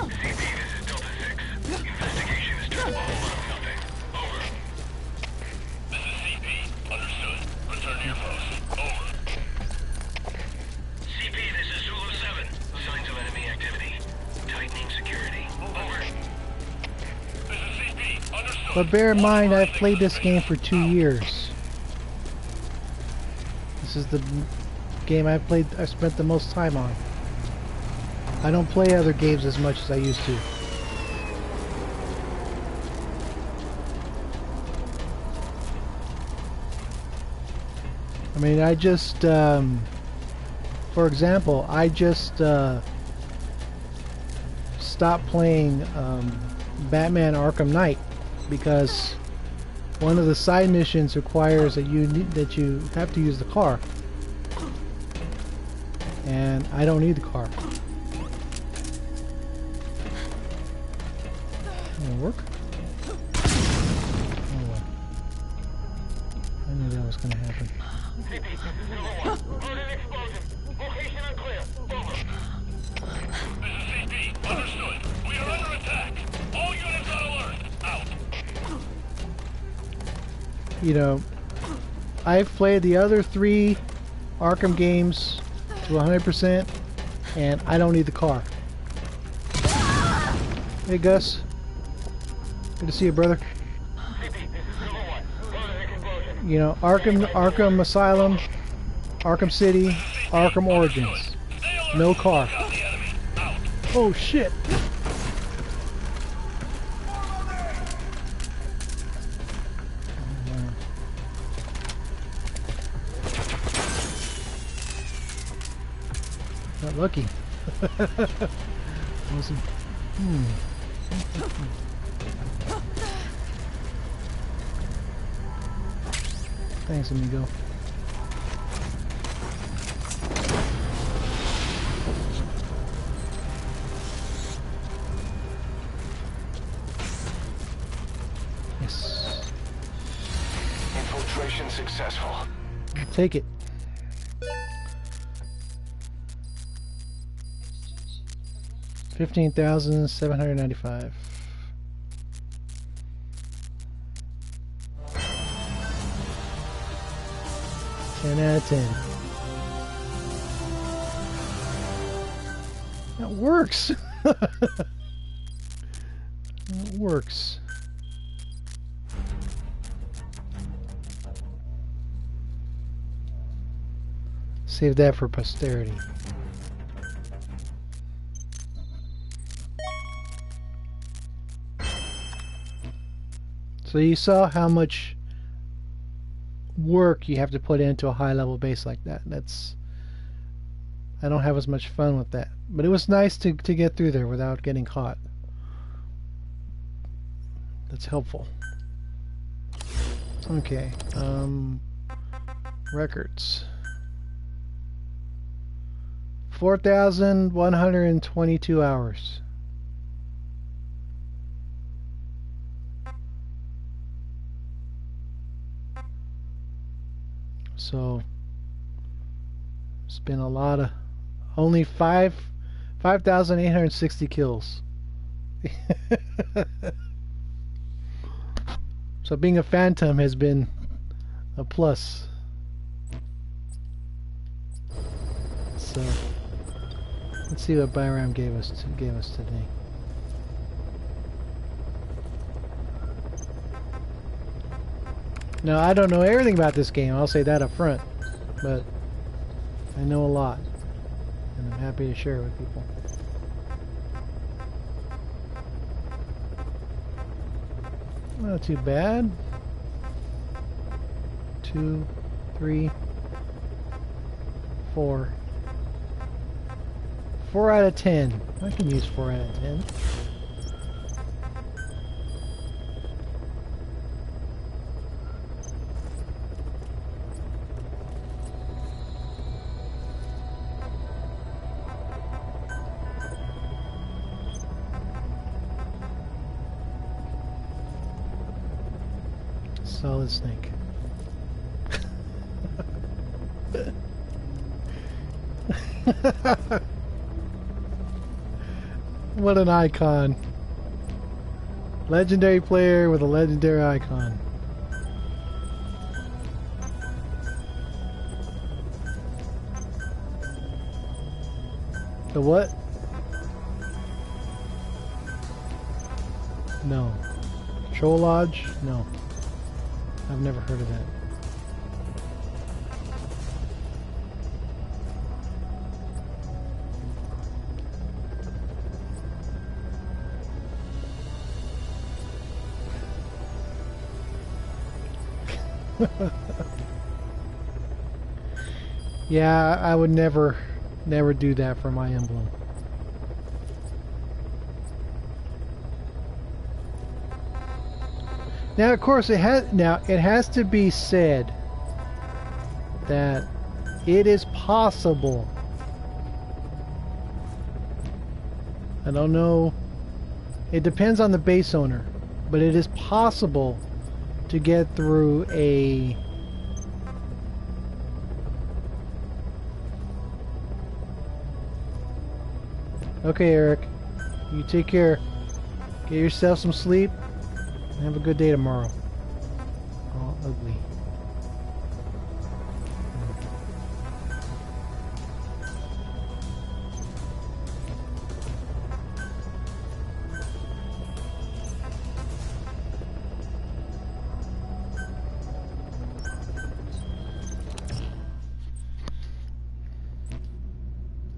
CP, this is Delta 6. Investigation has turned a whole lot of nothing. Over. This is CP. Understood. Return to your post. Over. CP, this is Zulu 7. Signs of enemy activity. Tightening security. Over. This is CP. Understood. But bear in mind, I've played this game for 2 years. This is the game I've spent the most time on. I don't play other games as much as I used to. I mean, I just, for example, I just stopped playing Batman Arkham Knight because one of the side missions requires that you have to use the car, and I don't need the car. Gonna work? Oh well. I knew that was gonna happen. CP, this is Zulu 1. Heard an explosion. Location unclear. Over. This is CP. Understood. We are under attack. All units on alert. Out. You know, I've played the other 3 Arkham games to 100%, and I don't need the car. Hey Gus, good to see you, brother. CP, this is Zulu 1. Heard an explosion. You know, Arkham Asylum, Arkham City, Arkham Origins, no car. Got the enemy. Out. Oh shit! Not lucky. Wasn't. Thanks, amigo. Yes. Infiltration successful. I'll take it. 15,795. Ten out of 10. That works. It works. Save that for posterity. So you saw how much work you have to put into a high-level base like that. I don't have as much fun with that. But it was nice to get through there without getting caught. That's helpful. Okay. Records. 4,122 hours. So it's been a lot of only 5,860 kills. So being a phantom has been a plus. So let's see what Byram gave us today. Now, I don't know everything about this game, I'll say that up front, but I know a lot, and I'm happy to share it with people. Not too bad. 2, 3, 4. 4 out of 10. I can use 4 out of 10. Solid Snake. What an icon. Legendary player with a legendary icon. The what? No. Troll Lodge? No. I've never heard of that. Yeah, I would never do that for my emblem. Now, of course, it has to be said that it is possible. I don't know. It depends on the base owner, but it is possible to get through a Okay, Eric. You take care. Get yourself some sleep. And have a good day tomorrow. All ugly.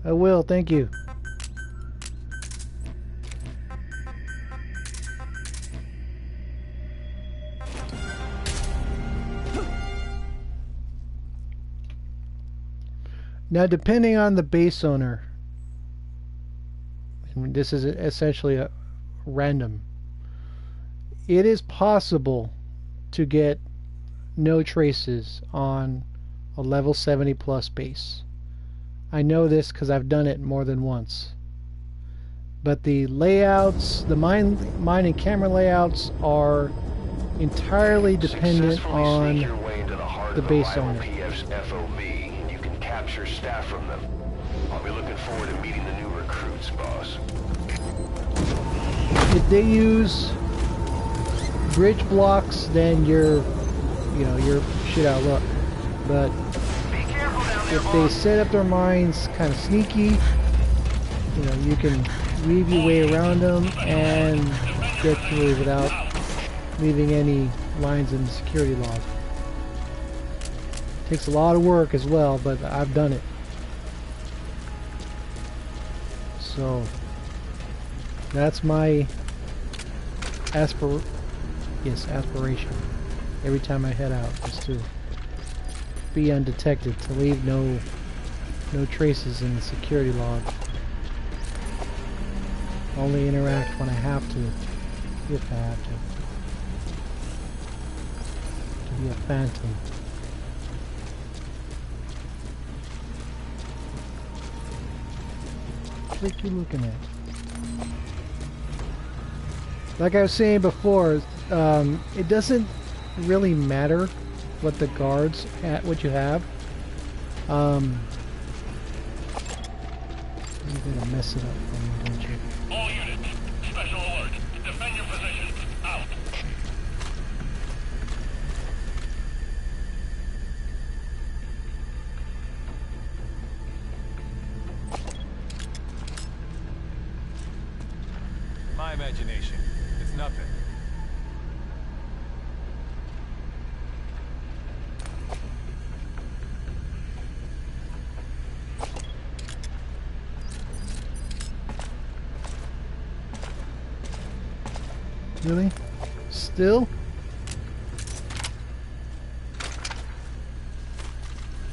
I will, thank you. Now, depending on the base owner, and this is essentially a random, it is possible to get no traces on a level 70 plus base. I know this because I've done it more than once. But the layouts, the mine and camera layouts are entirely dependent on the base owner. Capture staff from them. I'll be looking forward to meeting the new recruits, boss. if they use bridge blocks, then you're shit out of luck. But if they set up their mines kind of sneaky, you can weave your way around them and get through without leaving any lines in the security log. Takes a lot of work as well, but I've done it. So that's my aspiration. Every time I head out, is to be undetected, to leave no traces in the security log. Only interact when I have to, if I have to. To be a phantom. What are you looking at? Like I was saying before, it doesn't really matter what the guards what you have. You're gonna mess it up for me, don't you? All units, special alert. Defend your position. Out. My imagination. It's nothing. Really? Still?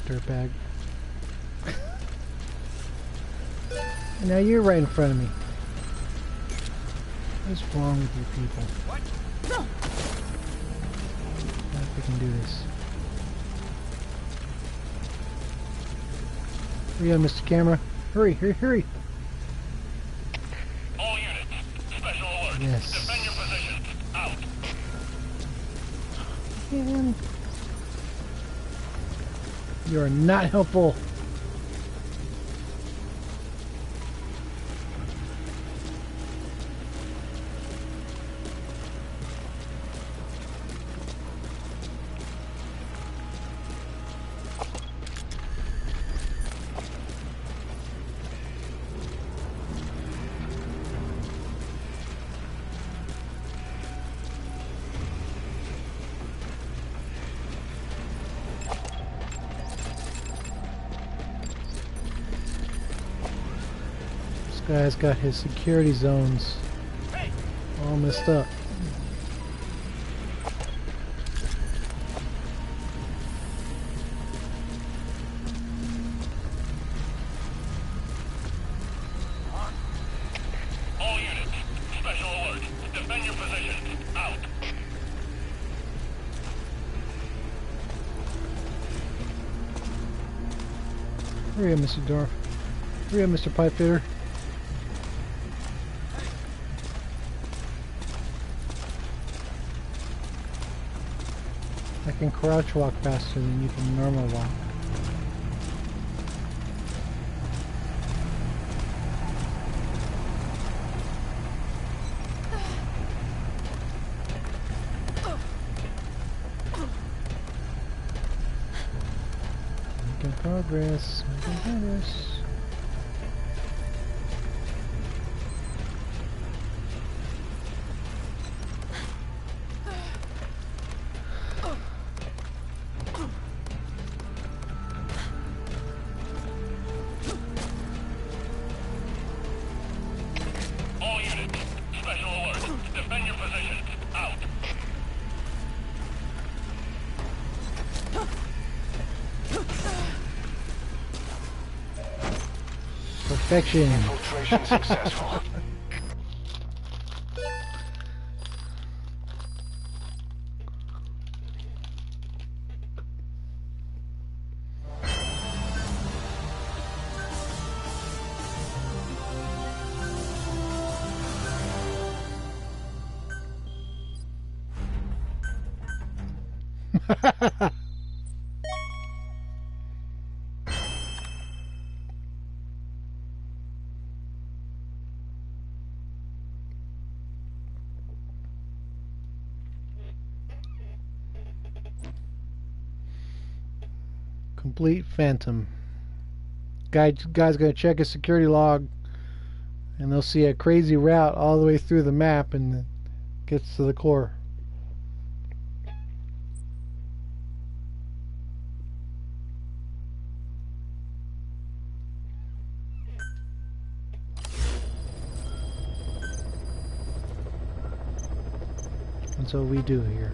Dirtbag. Now you're right in front of me. What's wrong with you people? What? I wonder if we can do this. Hurry up, Mr. Camera. Hurry, hurry, hurry. All units, special alert. Yes. Defend your position. Out. Man. You are not helpful. This guy's got his security zones all messed up. All units, special alert. Defend your position. Out. Hurry up, Mr. Dorf. Hurry up, Mr. Pipefitter. I can crouch walk faster than you can normal walk. Making progress, making progress. All units, special alert. Defend your position. Out. Perfection. Infiltration successful. Complete phantom. Guy's gonna check his security log, and they'll see a crazy route all the way through the map, and it gets to the core. That's what we do here.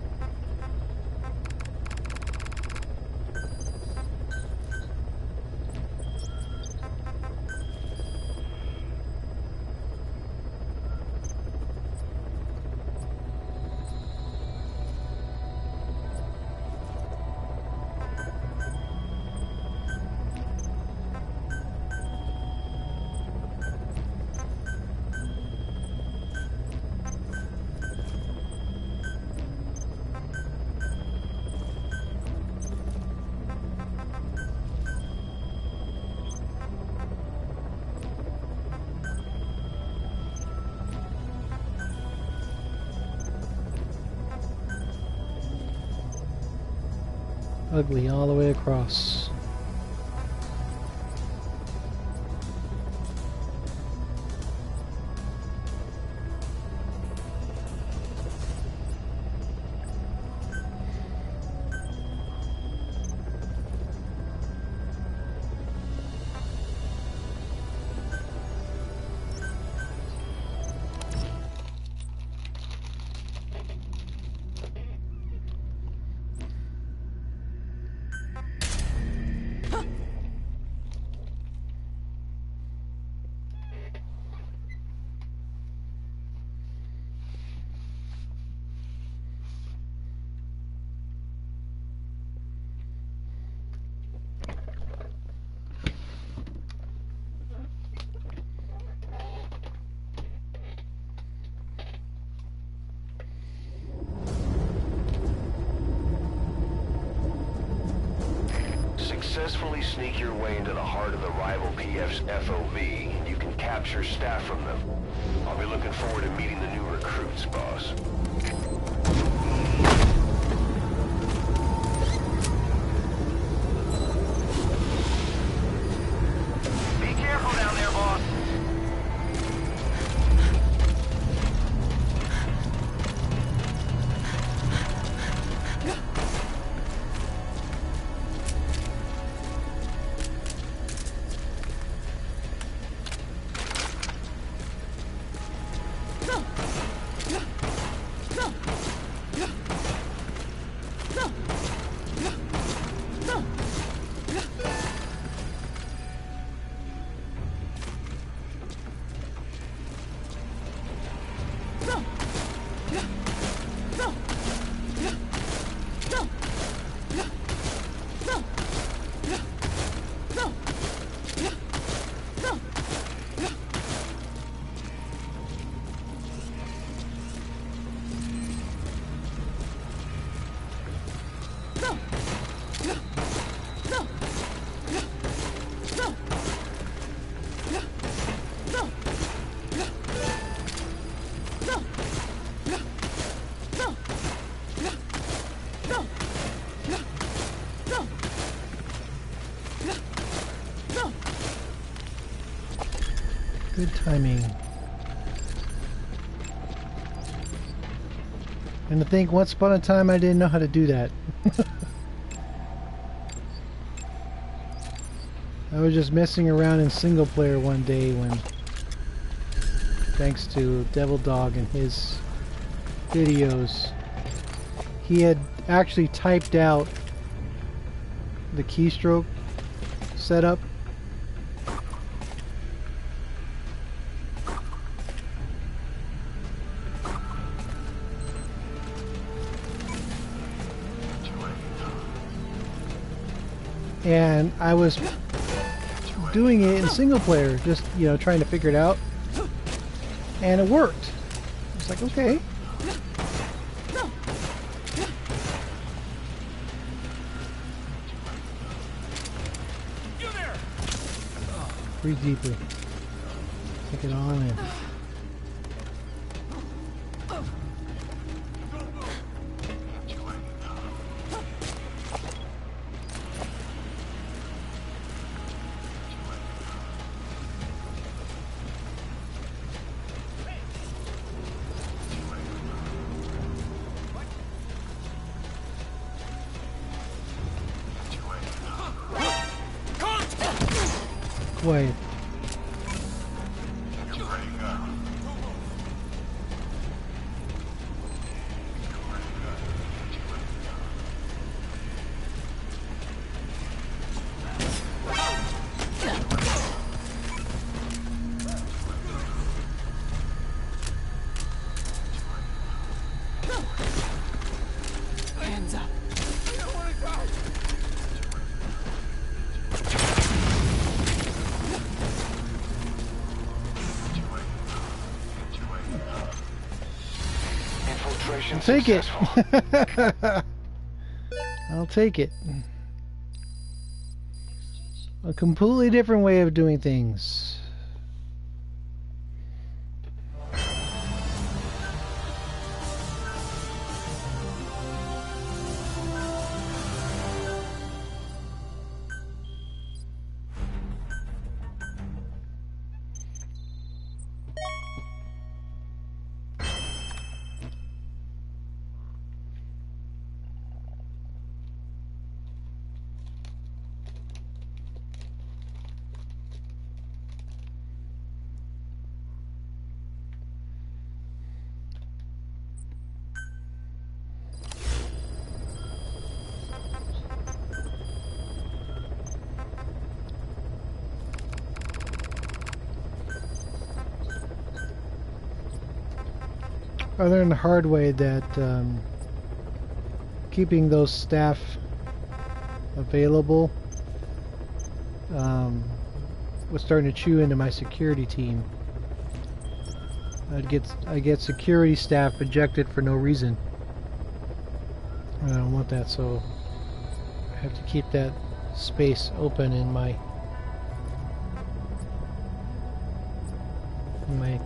Ugly all the way across. Successfully sneak your way into the heart of the rival PF's FOV, you can capture staff from them. I'll be looking forward to meeting the new recruits, boss. Be careful down there, boss. Good timing. And to think, once upon a time I didn't know how to do that. I was just messing around in single player one day when, thanks to Devil Dog and his videos, he had actually typed out the keystroke setup. And I was doing it in single player, just, you know, trying to figure it out. And it worked. It's like, okay. Breathe deeply. Take it all in. quiet. Hands up. Infiltration I'll take it. successful. I'll take it. A completely different way of doing things. I learned the hard way that keeping those staff available was starting to chew into my security team. I get security staff ejected for no reason. I don't want that, so I have to keep that space open in my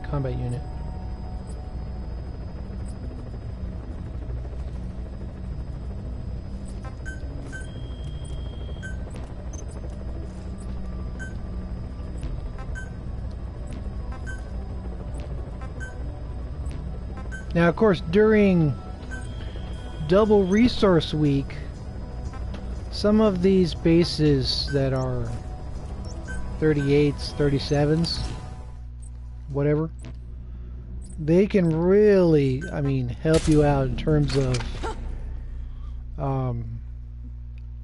combat unit. Now, of course, during double resource week, some of these bases that are 38s, 37s, whatever, they can really, I mean, help you out in terms of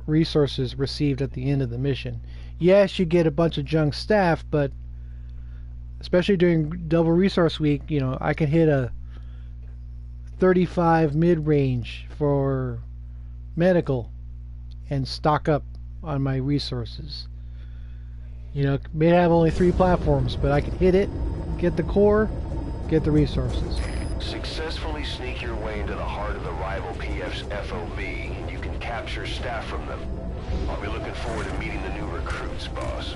resources received at the end of the mission. Yes, you get a bunch of junk staff, but especially during double resource week, you know, I can hit a 35 mid-range for medical and stock up on my resources. You know, may have only 3 platforms, but I can hit it, get the core, get the resources. Successfully sneak your way into the heart of the rival PF's FOB, and you can capture staff from them. I'll be looking forward to meeting the new recruits, boss.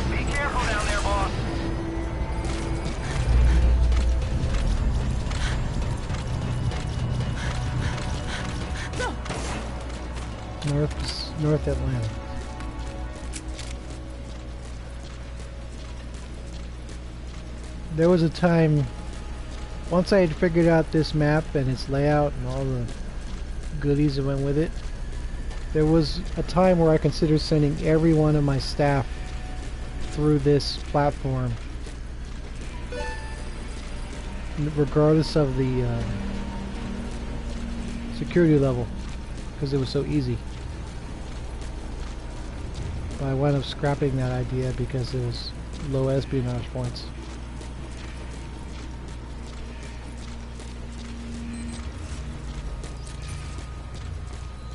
Be careful down there, boss. North Atlanta. There was a time, once I had figured out this map and its layout and all the goodies that went with it, there was a time where I considered sending every one of my staff through this platform, regardless of the security level, because it was so easy. But I wound up scrapping that idea because it was low espionage points.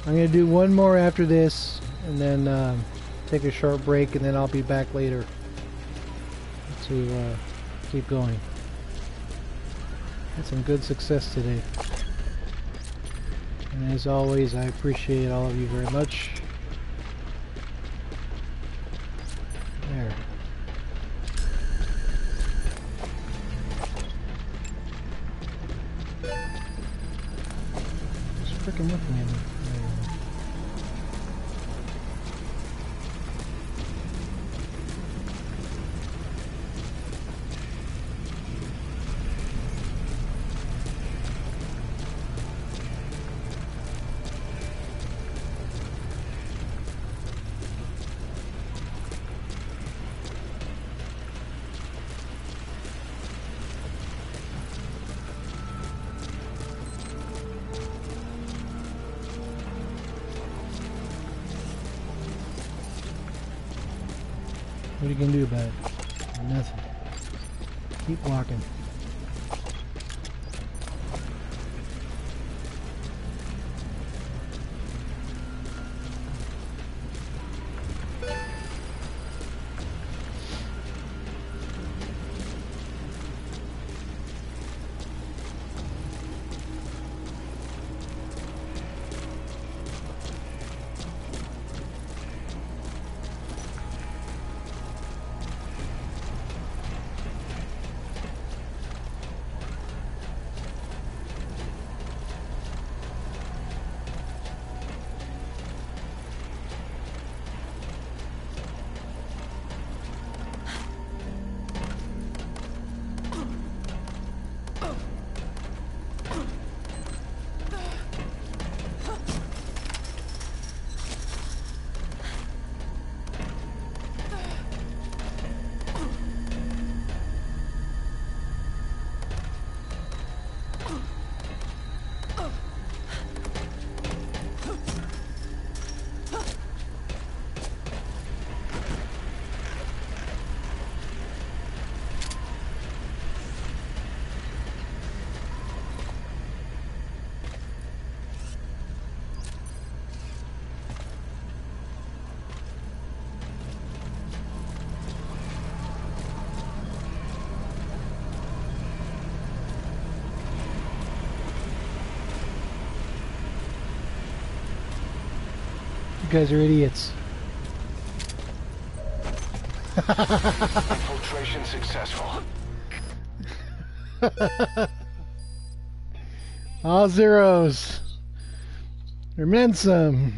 I'm going to do one more after this, and then take a short break, and then I'll be back later to keep going. Had some good success today. And as always, I appreciate all of you very much. There. Just freaking looking at me. There you go. What are you gonna do about it? Nothing. Keep walking. You guys are idiots. Infiltration successful. All zeros. Or meant some.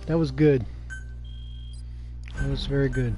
That was good. That was very good.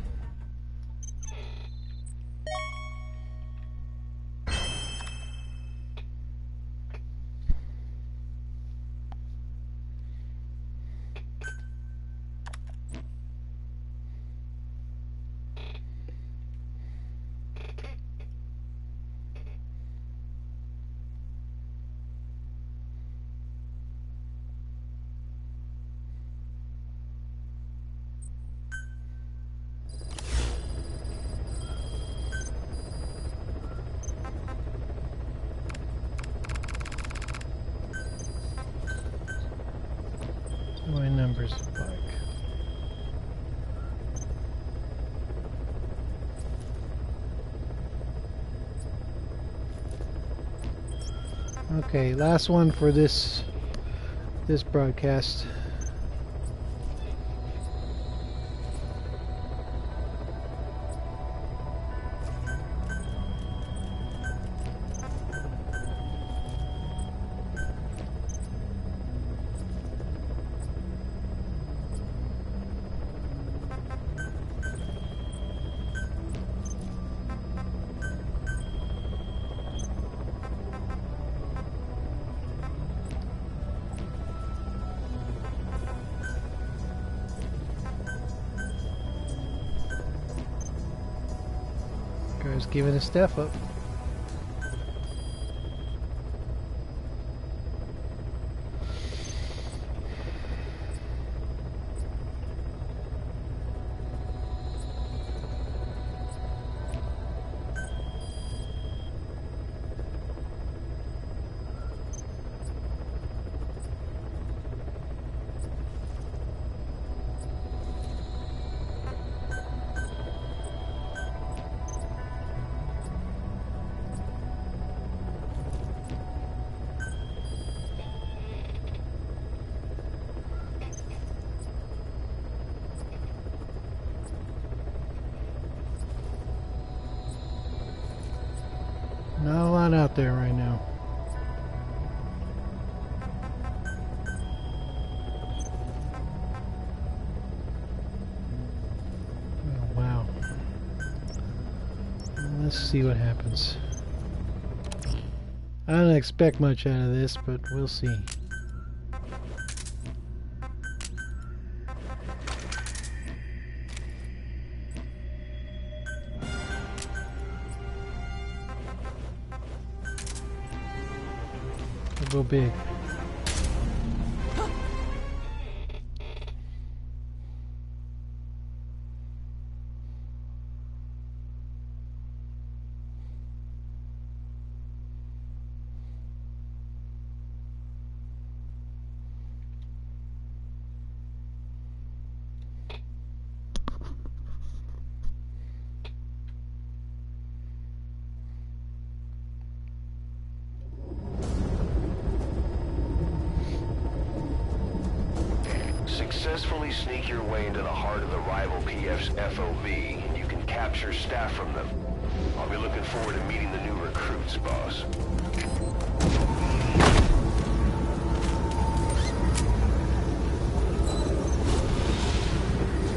My numbers like. Okay, last one for this broadcast. Guys giving his stuff up. Not a lot out there right now. Oh, wow. Let's see what happens. I don't expect much out of this, but we'll see. Go big. Successfully sneak your way into the heart of the rival PF's FOV, and you can capture staff from them. I'll be looking forward to meeting the new recruits, boss.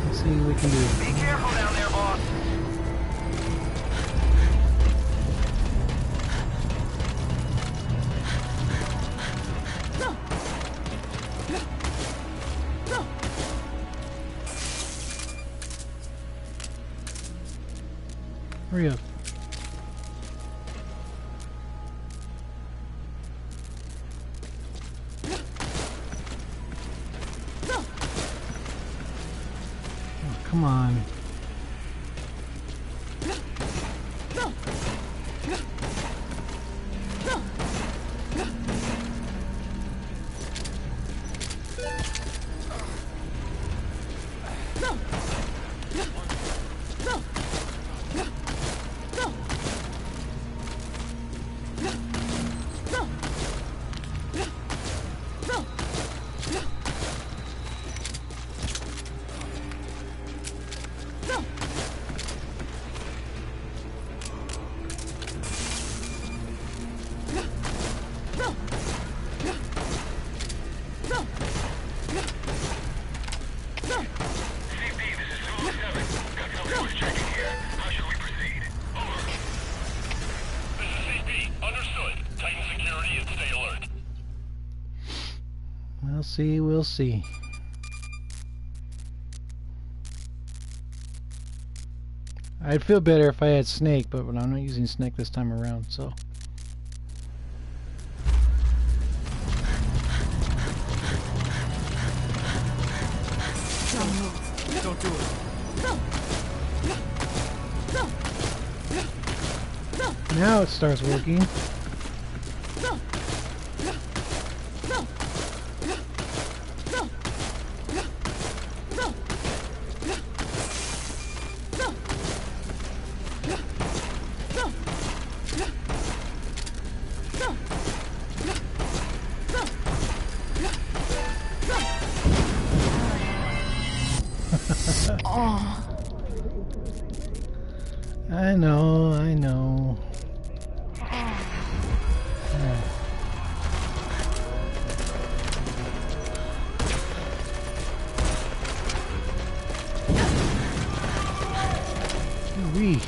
Let's see what we can do. Be careful down there, boss. Hurry up. Oh, come on. We'll see. I'd feel better if I had Snake, but I'm not using Snake this time around, so. Don't do it. Now it starts working. I know, I know. Wee.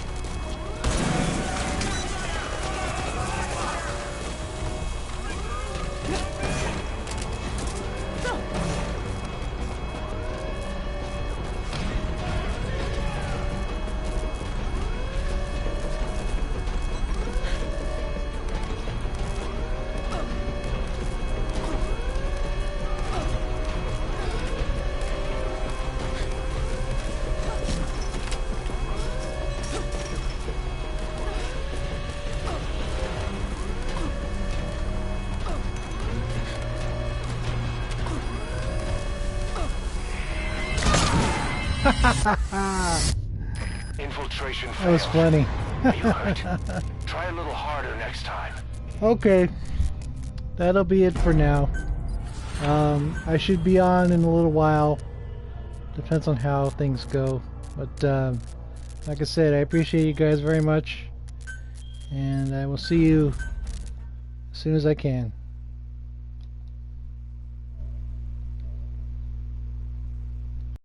Infiltration failed. That was funny. You hurt. Try a little harder next time. Okay, that'll be it for now. I should be on in a little while. Depends on how things go. But like I said, I appreciate you guys very much. And I will see you as soon as I can.